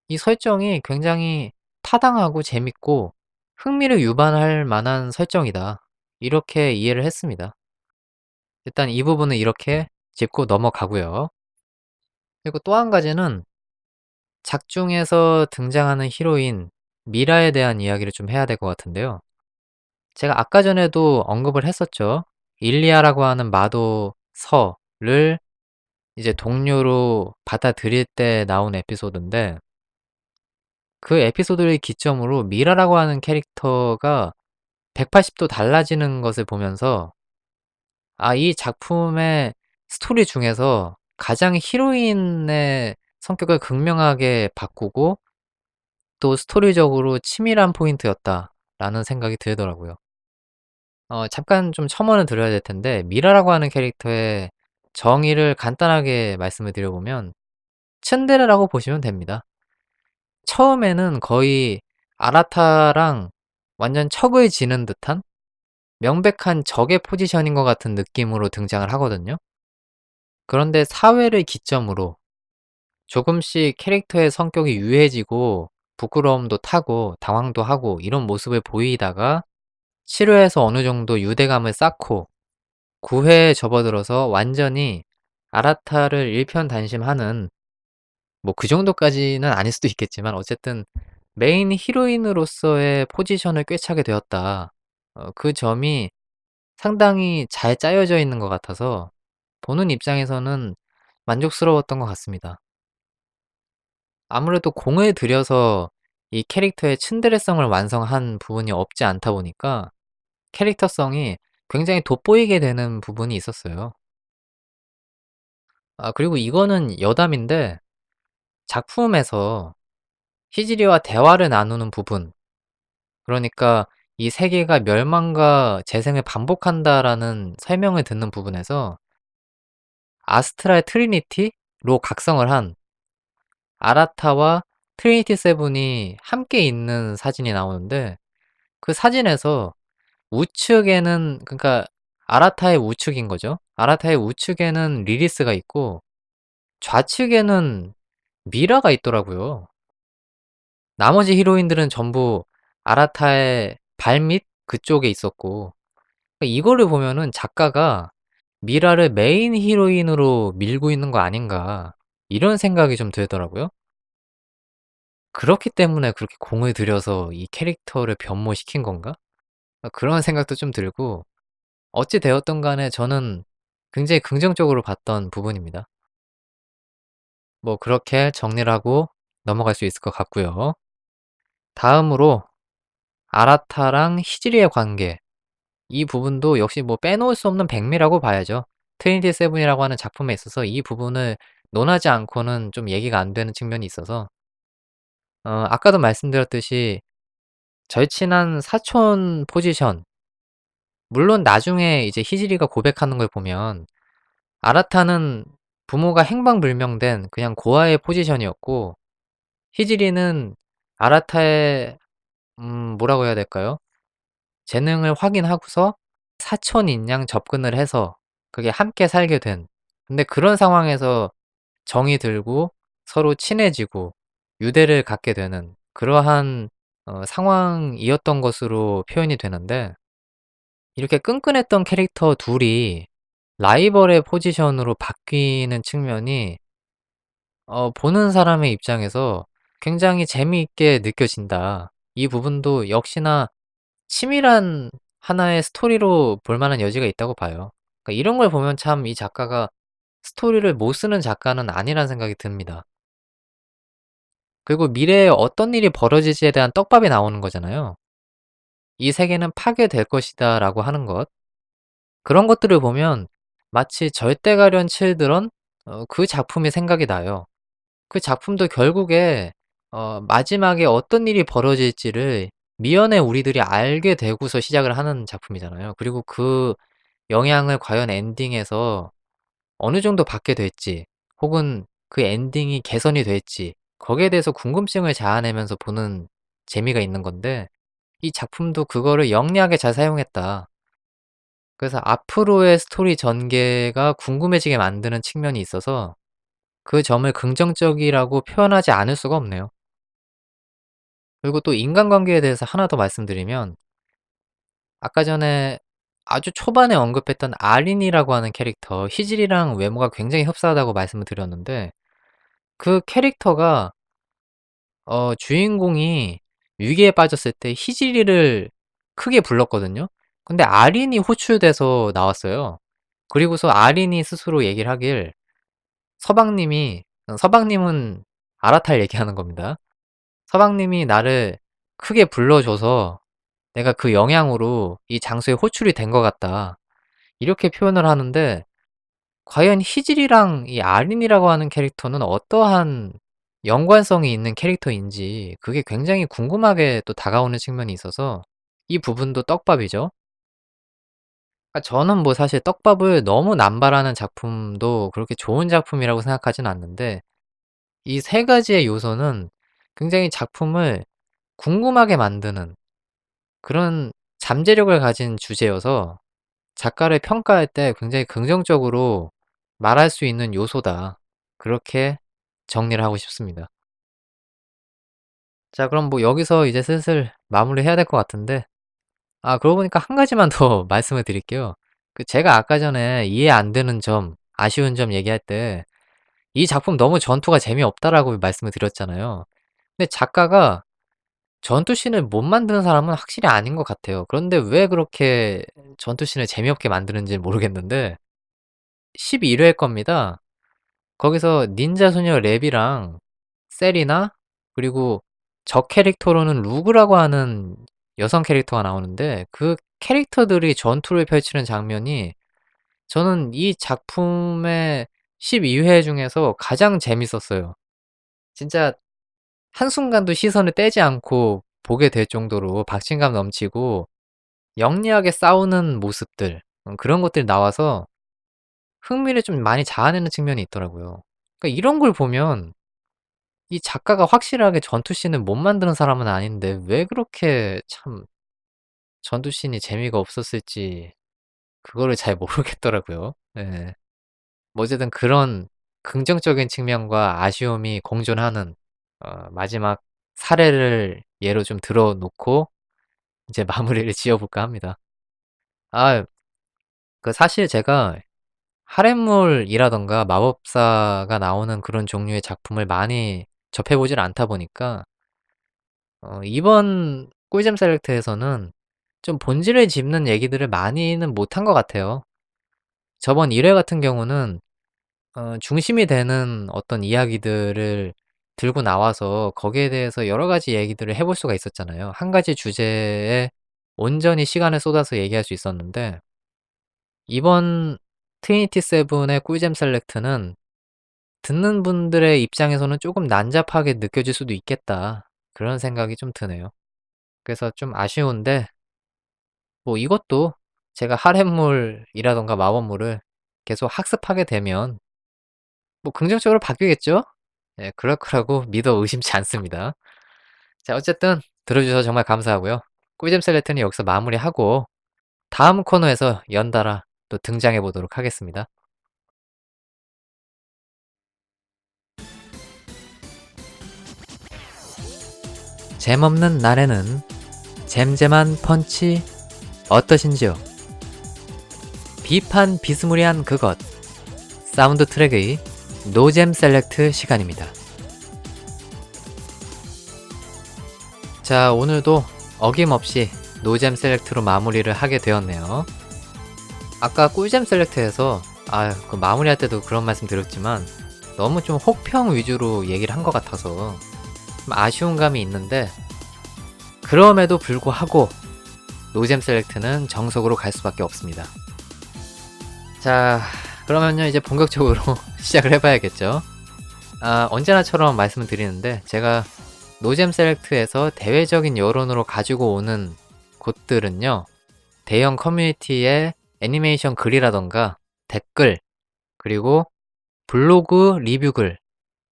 이 설정이 굉장히 타당하고 재밌고 흥미를 유발할 만한 설정이다. 이렇게 이해를 했습니다. 일단 이 부분은 이렇게 짚고 넘어가고요. 그리고 또 한 가지는 작중에서 등장하는 히로인 미라에 대한 이야기를 좀 해야 될 것 같은데요. 제가 아까 전에도 언급을 했었죠. 일리아라고 하는 마도 서를 이제 동료로 받아들일 때 나온 에피소드인데 그 에피소드를 기점으로 미라라고 하는 캐릭터가 180도 달라지는 것을 보면서 이 작품의 스토리 중에서 가장 히로인의 성격을 극명하게 바꾸고 또 스토리적으로 치밀한 포인트였다라는 생각이 들더라고요. 잠깐 좀 첨언을 드려야 될 텐데 미라라고 하는 캐릭터의 정의를 간단하게 말씀을 드려보면 츤데레라고 보시면 됩니다. 처음에는 거의 아라타랑 완전 척을 지는 듯한 명백한 적의 포지션인 것 같은 느낌으로 등장을 하거든요. 그런데 사회를 기점으로 조금씩 캐릭터의 성격이 유해지고 부끄러움도 타고 당황도 하고 이런 모습을 보이다가 7회에서 어느 정도 유대감을 쌓고 9회에 접어들어서 완전히 아라타를 일편단심하는 뭐 그 정도까지는 아닐 수도 있겠지만 어쨌든 메인 히로인으로서의 포지션을 꿰차게 되었다. 그 점이 상당히 잘 짜여져 있는 것 같아서 보는 입장에서는 만족스러웠던 것 같습니다. 아무래도 공을 들여서 이 캐릭터의 츤데레성을 완성한 부분이 없지 않다 보니까 캐릭터성이 굉장히 돋보이게 되는 부분이 있었어요. 그리고 이거는 여담인데 작품에서 히지리와 대화를 나누는 부분 그러니까 "이 세계가 멸망과 재생을 반복한다."라는 설명을 듣는 부분에서 아스트랄 트리니티로 각성을 한 아라타와 트리니티 세븐이 함께 있는 사진이 나오는데 그 사진에서 우측에는 그러니까 아라타의 우측인 거죠. 아라타의 우측에는 리리스가 있고 좌측에는 미라가 있더라고요. 나머지 히로인들은 전부 아라타의 발밑 그쪽에 있었고 그러니까 이거를 보면은 작가가 '미라를 메인 히로인으로 밀고 있는 거 아닌가.' 이런 생각이 좀 들더라고요. 그렇기 때문에 그렇게 공을 들여서 이 캐릭터를 변모시킨 건가? 그런 생각도 좀 들고 어찌 되었든 간에 저는 굉장히 긍정적으로 봤던 부분입니다. 뭐 그렇게 정리를 하고 넘어갈 수 있을 것 같고요. 다음으로 아라타랑 히지리의 관계 이 부분도 역시 뭐 빼놓을 수 없는 백미라고 봐야죠. 트리니티 세븐이라고 하는 작품에 있어서 이 부분을 논하지 않고는 좀 얘기가 안 되는 측면이 있어서 아까도 말씀드렸듯이 절친한 사촌 포지션 물론 나중에 이제 히지리가 고백하는 걸 보면 아라타는 부모가 행방불명된 그냥 고아의 포지션이었고 히지리는 아라타의 뭐라고 해야 될까요? 재능을 확인하고서 사촌인 양 접근을 해서 그게 함께 살게 된 근데 그런 상황에서 정이 들고 서로 친해지고 유대를 갖게 되는 그러한 상황이었던 것으로 표현이 되는데 이렇게 끈끈했던 캐릭터 둘이 라이벌의 포지션으로 바뀌는 측면이 보는 사람의 입장에서 굉장히 재미있게 느껴진다. 이 부분도 역시나 치밀한 하나의 스토리로 볼 만한 여지가 있다고 봐요. 그러니까 이런 걸 보면 참 이 작가가 스토리를 못 쓰는 작가는 아니라는 생각이 듭니다. 그리고 미래에 어떤 일이 벌어질지에 대한 떡밥이 나오는 거잖아요. "이 세계는 파괴될 것이다."라고 하는 것. 그런 것들을 보면 마치 절대가련 칠드런 그 작품이 생각이 나요. 그 작품도 결국에 마지막에 어떤 일이 벌어질지를 미연에 우리들이 알게 되고서 시작을 하는 작품이잖아요. 그리고 그 영향을 과연 엔딩에서 어느 정도 받게 될지 혹은 그 엔딩이 개선이 될지 거기에 대해서 궁금증을 자아내면서 보는 재미가 있는 건데 이 작품도 그거를 영리하게 잘 사용했다. 그래서 앞으로의 스토리 전개가 궁금해지게 만드는 측면이 있어서 그 점을 긍정적이라고 표현하지 않을 수가 없네요. 그리고 또 인간관계에 대해서 하나 더 말씀드리면 아까 전에 아주 초반에 언급했던 아린이라고 하는 캐릭터 희질이랑 외모가 굉장히 흡사하다고 말씀을 드렸는데 그 캐릭터가 주인공이 위기에 빠졌을 때 희질이를 크게 불렀거든요. 근데 아린이 호출돼서 나왔어요. 그리고서 아린이 스스로 얘기를 하길 서방님이 서방님은 아라탈 얘기하는 겁니다. "서방님이 나를 크게 불러줘서 내가 그 영향으로 이 장소에 호출이 된 것 같다." 이렇게 표현을 하는데 과연 희질이랑 이 아린이라고 하는 캐릭터는 어떠한 연관성이 있는 캐릭터인지 그게 굉장히 궁금하게 또 다가오는 측면이 있어서 이 부분도 떡밥이죠. 저는 뭐 사실 떡밥을 너무 남발하는 작품도 그렇게 좋은 작품이라고 생각하진 않는데 이 세 가지의 요소는 굉장히 작품을 궁금하게 만드는 그런 잠재력을 가진 주제여서 작가를 평가할 때 굉장히 긍정적으로 말할 수 있는 요소다. 그렇게 정리를 하고 싶습니다. 자 그럼 뭐 여기서 이제 슬슬 마무리해야 될 것 같은데 그러고 보니까 한 가지만 더 말씀을 드릴게요. 제가 아까 전에 이해 안 되는 점, 아쉬운 점 얘기할 때 "이 작품 너무 전투가 재미없다."라고 말씀을 드렸잖아요. 근데 작가가 전투씬을 못 만드는 사람은 확실히 아닌 것 같아요. 그런데 왜 그렇게 전투씬을 재미없게 만드는지는 모르겠는데 11회 겁니다. 거기서 닌자 소녀 랩이랑 셀이나 그리고 적 캐릭터로는 루그라고 하는 여성 캐릭터가 나오는데 그 캐릭터들이 전투를 펼치는 장면이 저는 이 작품의 12회 중에서 가장 재밌었어요. 진짜 한순간도 시선을 떼지 않고 보게 될 정도로 박진감 넘치고 영리하게 싸우는 모습들 그런 것들이 나와서 흥미를 좀 많이 자아내는 측면이 있더라고요. 그러니까 이런 걸 보면 이 작가가 확실하게 전투씬을 못 만드는 사람은 아닌데 왜 그렇게 참 전투씬이 재미가 없었을지 그거를 잘 모르겠더라고요. 예. 뭐 어쨌든 그런 긍정적인 측면과 아쉬움이 공존하는 마지막 사례를 예로 좀 들어 놓고 이제 마무리를 지어 볼까 합니다. 아 사실 제가 할렘물이라든가 마법사가 나오는 그런 종류의 작품을 많이 접해 보질 않다 보니까 이번 꿀잼 셀렉트에서는 좀 본질을 짚는 얘기들을 많이는 못한 것 같아요. 저번 1회 같은 경우는 중심이 되는 어떤 이야기들을 들고 나와서 거기에 대해서 여러 가지 얘기들을 해볼 수가 있었잖아요. 한 가지 주제에 온전히 시간을 쏟아서 얘기할 수 있었는데 이번 트리니티 세븐의 꿀잼 셀렉트는 듣는 분들의 입장에서는 조금 난잡하게 느껴질 수도 있겠다. 그런 생각이 좀 드네요. 그래서 좀 아쉬운데 뭐 이것도 제가 할렘물이라든가 마법물을 계속 학습하게 되면 뭐 긍정적으로 바뀌겠죠? 예 그럴 거라고 믿어 의심치 않습니다. 자 어쨌든 들어 주셔서 정말 감사하고요. 꿀잼 셀렉트는 여기서 마무리하고 다음 코너에서 연달아 또 등장해 보도록 하겠습니다. 잼없는 날에는 잼잼한 펀치 어떠신지요? 비판 비스무리한 그것 사운드 트랙의 노잼 셀렉트 시간입니다. 자, 오늘도 어김없이 노잼 셀렉트로 마무리를 하게 되었네요. 아까 꿀잼 셀렉트에서 그 마무리할 때도 그런 말씀 드렸지만 너무 좀 혹평 위주로 얘기를 한 것 같아서 좀 아쉬운 감이 있는데, 그럼에도 불구하고 노잼 셀렉트는 정석으로 갈 수밖에 없습니다. 자, 그러면요 이제 본격적으로 시작을 해봐야겠죠. 언제나처럼 말씀을 드리는데, 제가 노잼 셀렉트에서 대외적인 여론으로 가지고 오는 곳들은요, 대형 커뮤니티의 애니메이션 글이라던가 댓글, 그리고 블로그 리뷰글,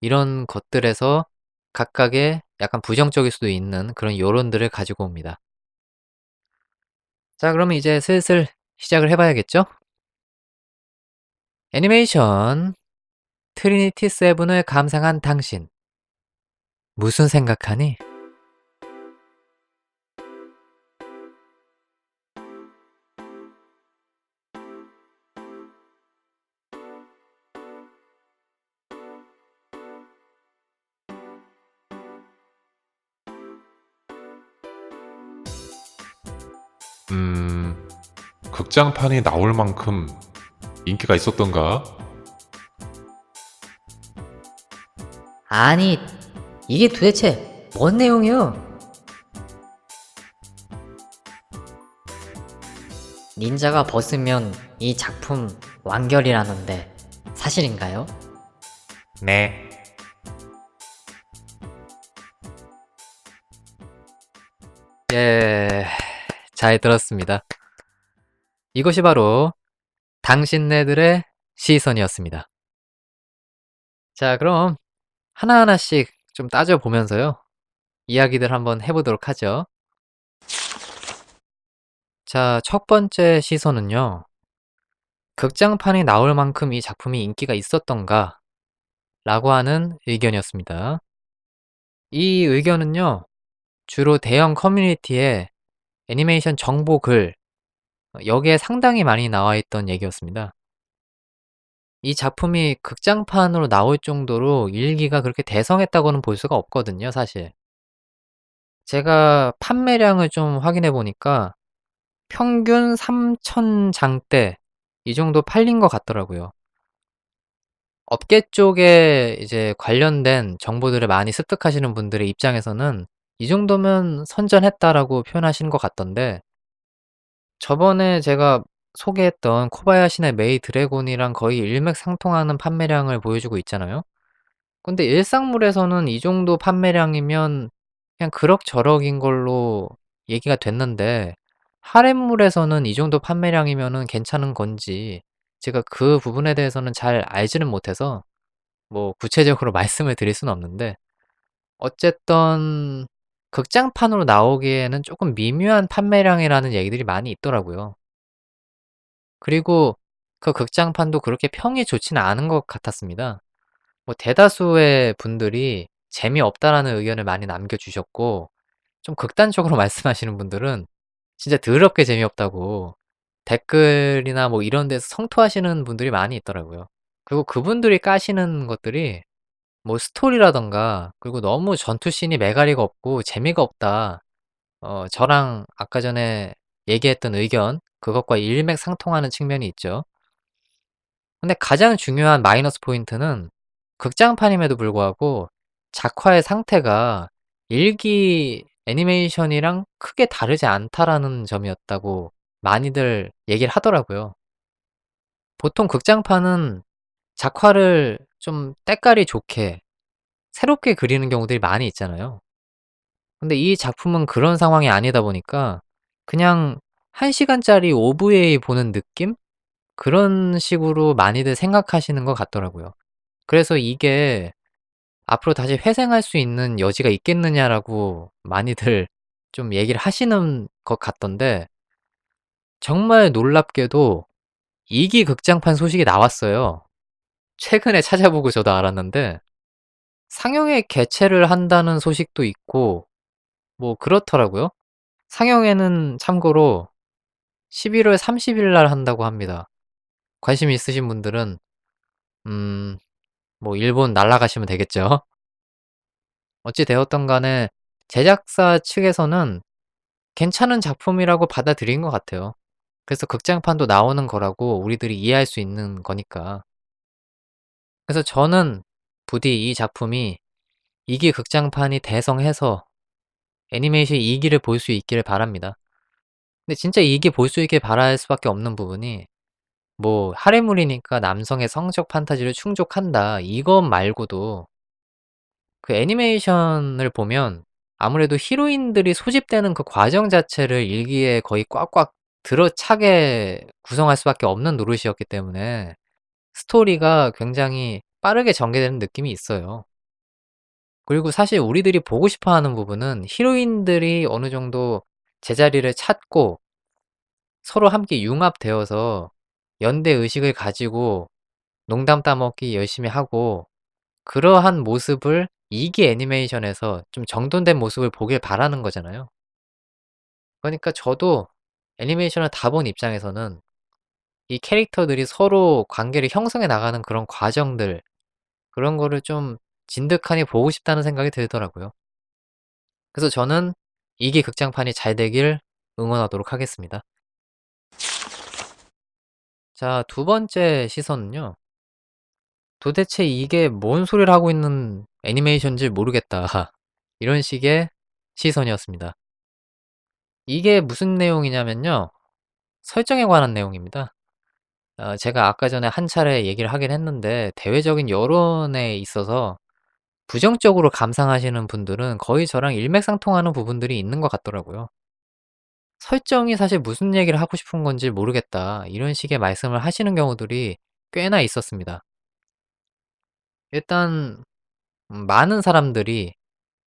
이런 것들에서 각각의 약간 부정적일 수도 있는 그런 여론들을 가지고 옵니다. 자, 그러면 이제 슬슬 시작을 해봐야겠죠? 애니메이션 트리니티 세븐을 감상한 당신, 무슨 생각하니? 음, 극장판이 나올 만큼 인기가 있었던가? 아니, 이게 도대체 뭔 내용이요? 닌자가 벗으면 이 작품 완결이라는데 사실인가요? 네. 예, 잘 들었습니다. 이것이 바로 당신네들의 시선이었습니다. 자, 그럼 하나하나씩 좀 따져보면서요, 이야기들 한번 해보도록 하죠. 자, 첫 번째 시선은요, 극장판이 나올 만큼 이 작품이 인기가 있었던가? 라고 하는 의견이었습니다. 이 의견은요, 주로 대형 커뮤니티에 애니메이션 정보 글, 여기에 상당히 많이 나와 있던 얘기였습니다. 이 작품이 극장판으로 나올 정도로 일기가 그렇게 대성했다고는 볼 수가 없거든요, 사실. 제가 판매량을 좀 확인해 보니까 평균 3,000장대 이 정도 팔린 것 같더라고요. 업계 쪽에 이제 관련된 정보들을 많이 습득하시는 분들의 입장에서는 이 정도면 선전했다라고 표현하시는 것 같던데, 저번에 제가 소개했던 코바야시의 메이 드래곤이랑 거의 일맥상통하는 판매량을 보여주고 있잖아요. 근데 일상물에서는 이 정도 판매량이면 그냥 그럭저럭인 걸로 얘기가 됐는데, 할렘물에서는 이 정도 판매량이면은 괜찮은 건지 제가 그 부분에 대해서는 잘 알지는 못해서 뭐 구체적으로 말씀을 드릴 수는 없는데, 어쨌든 극장판으로 나오기에는 조금 미묘한 판매량이라는 얘기들이 많이 있더라고요. 그리고 그 극장판도 그렇게 평이 좋지는 않은 것 같았습니다. 뭐 대다수의 분들이 재미없다라는 의견을 많이 남겨주셨고, 좀 극단적으로 말씀하시는 분들은 진짜 더럽게 재미없다고 댓글이나 뭐 이런 데서 성토하시는 분들이 많이 있더라고요. 그리고 그분들이 까시는 것들이 뭐 스토리라던가, 그리고 너무 전투씬이 매가리가 없고 재미가 없다. 저랑 아까 전에 얘기했던 의견, 그것과 일맥상통하는 측면이 있죠. 근데 가장 중요한 마이너스 포인트는 극장판임에도 불구하고 작화의 상태가 일기 애니메이션이랑 크게 다르지 않다라는 점이었다고 많이들 얘기를 하더라고요. 보통 극장판은 작화를 좀 때깔이 좋게 새롭게 그리는 경우들이 많이 있잖아요. 근데 이 작품은 그런 상황이 아니다 보니까 그냥 1시간짜리 OVA 보는 느낌? 그런 식으로 많이들 생각하시는 것 같더라고요. 그래서 이게 '앞으로 다시 회생할 수 있는 여지가 있겠느냐.'라고 많이들 좀 얘기를 하시는 것 같던데, 정말 놀랍게도 2기 극장판 소식이 나왔어요. 최근에 찾아보고 저도 알았는데 상영회 개최를 한다는 소식도 있고 뭐 그렇더라고요. 상영회는 참고로 11월 30일 날 한다고 합니다. 관심 있으신 분들은 뭐 일본 날아가시면 되겠죠. 어찌 되었든 간에 제작사 측에서는 괜찮은 작품이라고 받아들인 것 같아요. 그래서 극장판도 나오는 거라고 우리들이 이해할 수 있는 거니까. 그래서 저는 부디 이 작품이 2기 극장판이 대성해서 애니메이션 2 기를 볼 수 있기를 바랍니다. 근데 진짜 2기 볼 수 있길 바랄 수밖에 없는 부분이 뭐 할애물이니까 남성의 성적 판타지를 충족한다 이것 말고도 그 애니메이션을 보면 아무래도 히로인들이 소집되는 그 과정 자체를 1 기에 거의 꽉꽉 들어차게 구성할 수밖에 없는 노릇이었기 때문에 스토리가 굉장히 빠르게 전개되는 느낌이 있어요. 그리고 사실 우리들이 보고 싶어 하는 부분은 히로인들이 어느 정도 제자리를 찾고 서로 함께 융합되어서 연대 의식을 가지고 농담 따먹기 열심히 하고 그러한 모습을 2기 애니메이션에서 좀 정돈된 모습을 보길 바라는 거잖아요. 그러니까 저도 애니메이션을 다 본 입장에서는 이 캐릭터들이 서로 관계를 형성해 나가는 그런 과정들 그런 거를 좀 진득하니 보고 싶다는 생각이 들더라고요. 그래서 저는 2기 극장판이 잘 되길 응원하도록 하겠습니다. 자, 두 번째 시선은요. 도대체 이게 뭔 소리를 하고 있는 애니메이션인지 모르겠다. 이런 식의 시선이었습니다. 이게 무슨 내용이냐면요. 설정에 관한 내용입니다. 제가 아까 전에 한 차례 얘기를 하긴 했는데 대외적인 여론에 있어서 부정적으로 감상하시는 분들은 거의 저랑 일맥상통하는 부분들이 있는 것 같더라고요. 설정이 사실 무슨 얘기를 하고 싶은 건지 모르겠다. 이런 식의 말씀을 하시는 경우들이 꽤나 있었습니다. 일단 많은 사람들이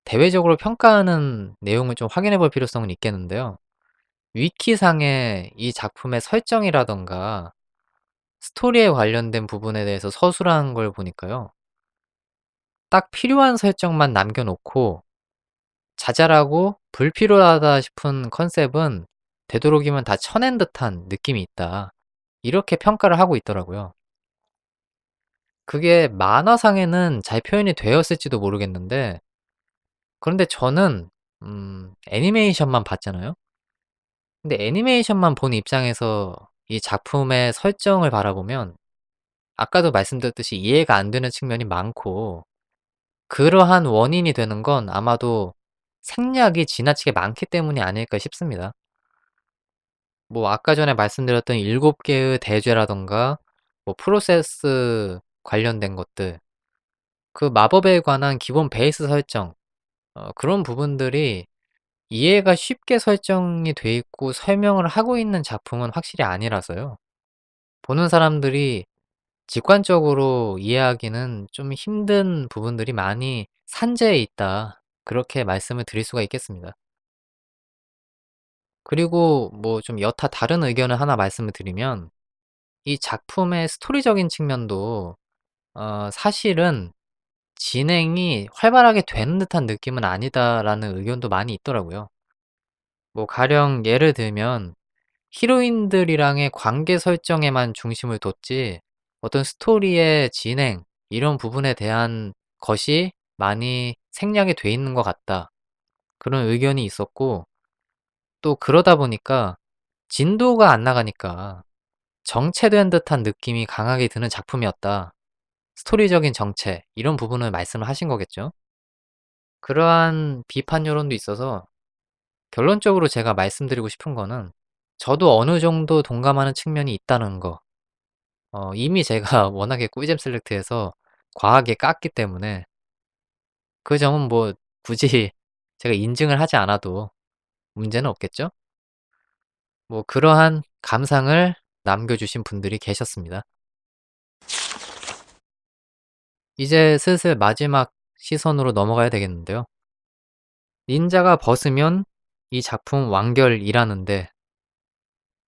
대외적으로 평가하는 내용을 좀 확인해 볼 필요성은 있겠는데요. 위키상의 이 작품의 설정이라든가 스토리에 관련된 부분에 대해서 서술한 걸 보니까요. 딱 필요한 설정만 남겨 놓고 자잘하고 불필요하다 싶은 컨셉은 되도록이면 다 쳐낸 듯한 느낌이 있다. 이렇게 평가를 하고 있더라고요. 그게 만화상에는 잘 표현이 되었을지도 모르겠는데 그런데 저는 애니메이션만 봤잖아요. 근데 애니메이션만 본 입장에서 이 작품의 설정을 바라보면 아까도 말씀드렸듯이 이해가 안 되는 측면이 많고 그러한 원인이 되는 건 아마도 생략이 지나치게 많기 때문이 아닐까 싶습니다. 뭐 아까 전에 말씀드렸던 7 개의 대죄라든가 뭐 프로세스 관련된 것들 그 마법에 관한 기본 베이스 설정 그런 부분들이 이해가 쉽게 설정이 돼 있고 설명을 하고 있는 작품은 확실히 아니라서요. 보는 사람들이 직관적으로 이해하기는 좀 힘든 부분들이 많이 산재해 있다. 그렇게 말씀을 드릴 수가 있겠습니다. 그리고 뭐 좀 여타 다른 의견을 하나 말씀을 드리면 이 작품의 스토리적인 측면도 사실은 진행이 활발하게 되는 듯한 느낌은 아니다라는 의견도 많이 있더라고요. 뭐 가령 예를 들면 히로인들이랑의 관계 설정에만 중심을 뒀지 어떤 스토리의 진행 이런 부분에 대한 것이 많이 생략이 돼 있는 것 같다. 그런 의견이 있었고 또 그러다 보니까 진도가 안 나가니까 정체된 듯한 느낌이 강하게 드는 작품이었다. 스토리적인 정체 이런 부분을 말씀을 하신 거겠죠. 그러한 비판 여론도 있어서 결론적으로 제가 말씀드리고 싶은 거는 저도 어느 정도 동감하는 측면이 있다는 거. 이미 제가 워낙에 꿀잼 셀렉트에서 과하게 깠기 때문에 그 점은 뭐 굳이 제가 인증을 하지 않아도 문제는 없겠죠? 뭐 그러한 감상을 남겨주신 분들이 계셨습니다. 이제 슬슬 마지막 시선으로 넘어가야 되겠는데요. 닌자가 벗으면 이 작품 완결이라는데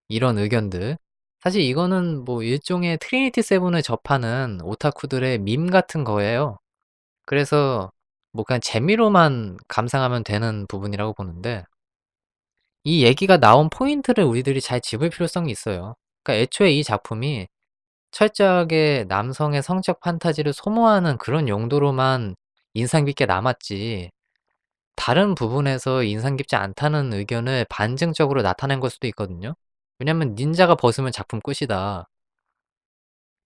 이런 의견들. 사실 이거는 뭐 일종의 트리니티 세븐을 접하는 오타쿠들의 밈 같은 거예요. 그래서 뭐 그냥 재미로만 감상하면 되는 부분이라고 보는데 이 얘기가 나온 포인트를 우리들이 잘 짚을 필요성이 있어요. 그러니까 애초에 이 작품이 철저하게 남성의 성적 판타지를 소모하는 그런 용도로만 인상 깊게 남았지 다른 부분에서 인상 깊지 않다는 의견을 반증적으로 나타낸 걸 수도 있거든요. 왜냐면 닌자가 벗으면 작품 끝이다.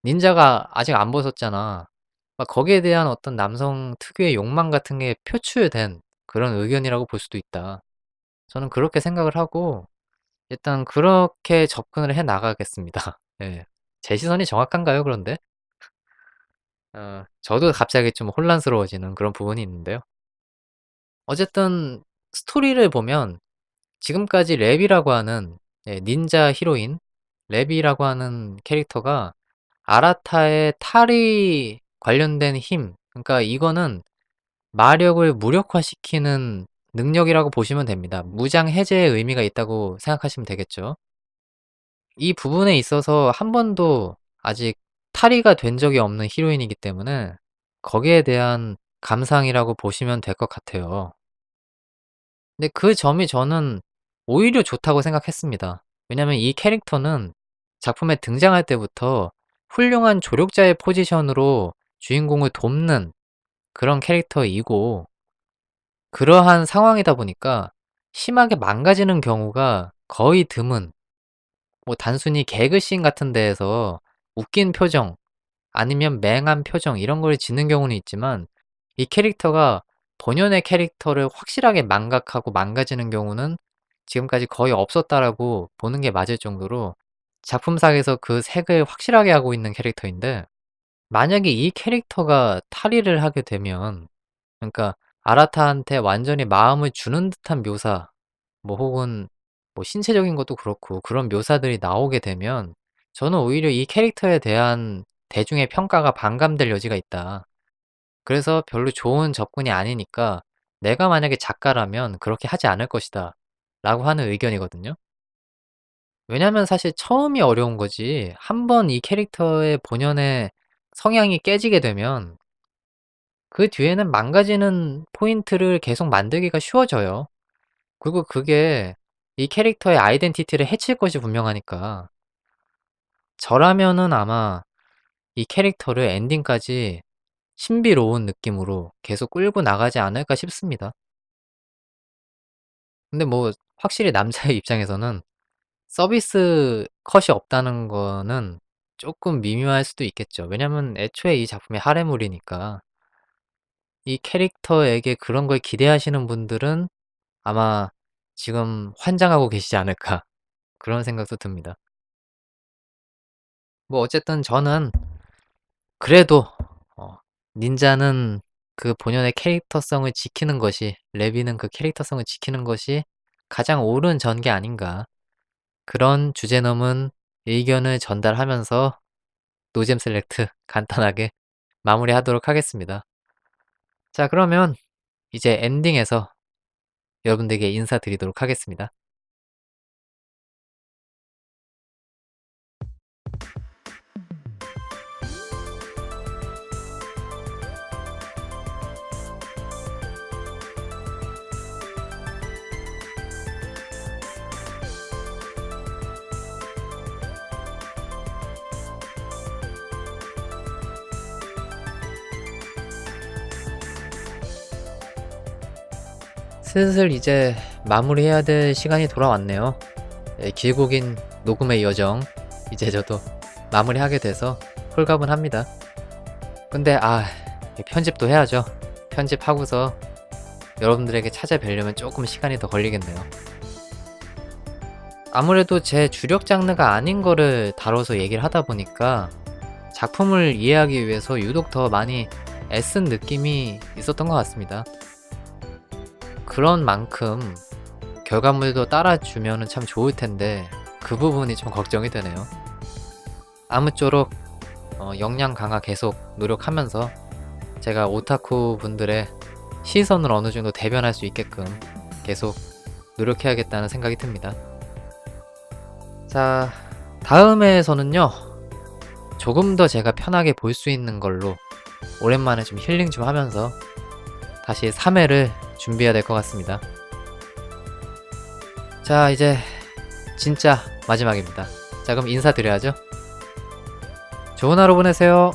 닌자가 아직 안 벗었잖아. 막 거기에 대한 어떤 남성 특유의 욕망 같은 게 표출된 그런 의견이라고 볼 수도 있다. 저는 그렇게 생각을 하고 일단 그렇게 접근을 해 나가겠습니다. 예. 제 시선이 정확한가요, 그런데? 저도 갑자기 좀 혼란스러워지는 그런 부분이 있는데요. 어쨌든 스토리를 보면 지금까지 랩이라고 하는 닌자 히로인 랩이라고 하는 캐릭터가 아라타의 탈이 관련된 힘, 그러니까 이거는 마력을 무력화시키는 능력이라고 보시면 됩니다. 무장 해제의 의미가 있다고 생각하시면 되겠죠. 이 부분에 있어서 한 번도 아직 탈의가 된 적이 없는 히로인이기 때문에 거기에 대한 감상이라고 보시면 될 것 같아요. 근데 그 점이 저는 오히려 좋다고 생각했습니다. 왜냐면 이 캐릭터는 작품에 등장할 때부터 훌륭한 조력자의 포지션으로 주인공을 돕는 그런 캐릭터이고, 그러한 상황이다 보니까 심하게 망가지는 경우가 거의 드문, 뭐 단순히 개그씬 같은 데에서 웃긴 표정 아니면 맹한 표정 이런 걸 짓는 경우는 있지만, 이 캐릭터가 본연의 캐릭터를 확실하게 망각하고 망가지는 경우는 지금까지 거의 없었다라고 보는 게 맞을 정도로 작품상에서 그 색을 확실하게 하고 있는 캐릭터인데, 만약에 이 캐릭터가 탈의를 하게 되면, 그러니까 아라타한테 완전히 마음을 주는 듯한 묘사, 뭐 혹은 뭐 신체적인 것도 그렇고 그런 묘사들이 나오게 되면 저는 오히려 이 캐릭터에 대한 대중의 평가가 반감될 여지가 있다. 그래서 별로 좋은 접근이 아니니까 내가 만약에 작가라면 그렇게 하지 않을 것이다. 라고 하는 의견이거든요. 왜냐면 사실 처음이 어려운 거지, 한번 이 캐릭터의 본연의 성향이 깨지게 되면 그 뒤에는 망가지는 포인트를 계속 만들기가 쉬워져요. 그리고 그게 이 캐릭터의 아이덴티티를 해칠 것이 분명하니까. 저라면은 아마 이 캐릭터를 엔딩까지 신비로운 느낌으로 계속 끌고 나가지 않을까 싶습니다. 근데 뭐 확실히 남자의 입장에서는 서비스 컷이 없다는 거는 조금 미묘할 수도 있겠죠. 왜냐면 애초에 이 작품이 하렘물이니까. 이 캐릭터에게 그런 걸 기대하시는 분들은 아마 지금 환장하고 계시지 않을까 그런 생각도 듭니다. 뭐 어쨌든 저는 그래도 어 닌자는 그 본연의 캐릭터성을 지키는 것이, 레비는 그 캐릭터성을 지키는 것이 가장 옳은 전개 아닌가, 그런 주제 넘은 의견을 전달하면서 노잼 셀렉트 간단하게 마무리하도록 하겠습니다. 자, 그러면 이제 엔딩에서 여러분들에게 인사드리도록 하겠습니다. 슬슬 이제 마무리해야 될 시간이 돌아왔네요. 길고 긴 녹음의 여정, 이제 저도 마무리하게 돼서 홀가분합니다. 근데 편집도 해야죠. 편집하고서 여러분들에게 찾아뵈려면 조금 시간이 더 걸리겠네요. 아무래도 제 주력 장르가 아닌 거를 다뤄서 얘기를 하다 보니까 작품을 이해하기 위해서 유독 더 많이 애쓴 느낌이 있었던 것 같습니다. 그런 만큼 결과물도 따라주면 참 좋을 텐데 그 부분이 좀 걱정이 되네요. 아무쪼록 역량 강화 계속 노력하면서 제가 오타쿠 분들의 시선을 어느 정도 대변할 수 있게끔 계속 노력해야겠다는 생각이 듭니다. 자, 다음 회에서는요, 조금 더 제가 편하게 볼 수 있는 걸로 오랜만에 좀 힐링 좀 하면서 다시 3회를 준비해야 될 것 같습니다. 자, 이제 진짜 마지막입니다. 자, 그럼 인사드려야죠. 좋은 하루 보내세요.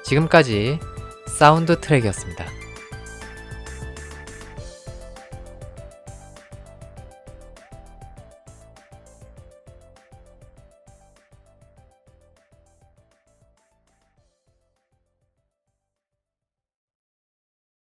지금까지 사운드 트랙이었습니다.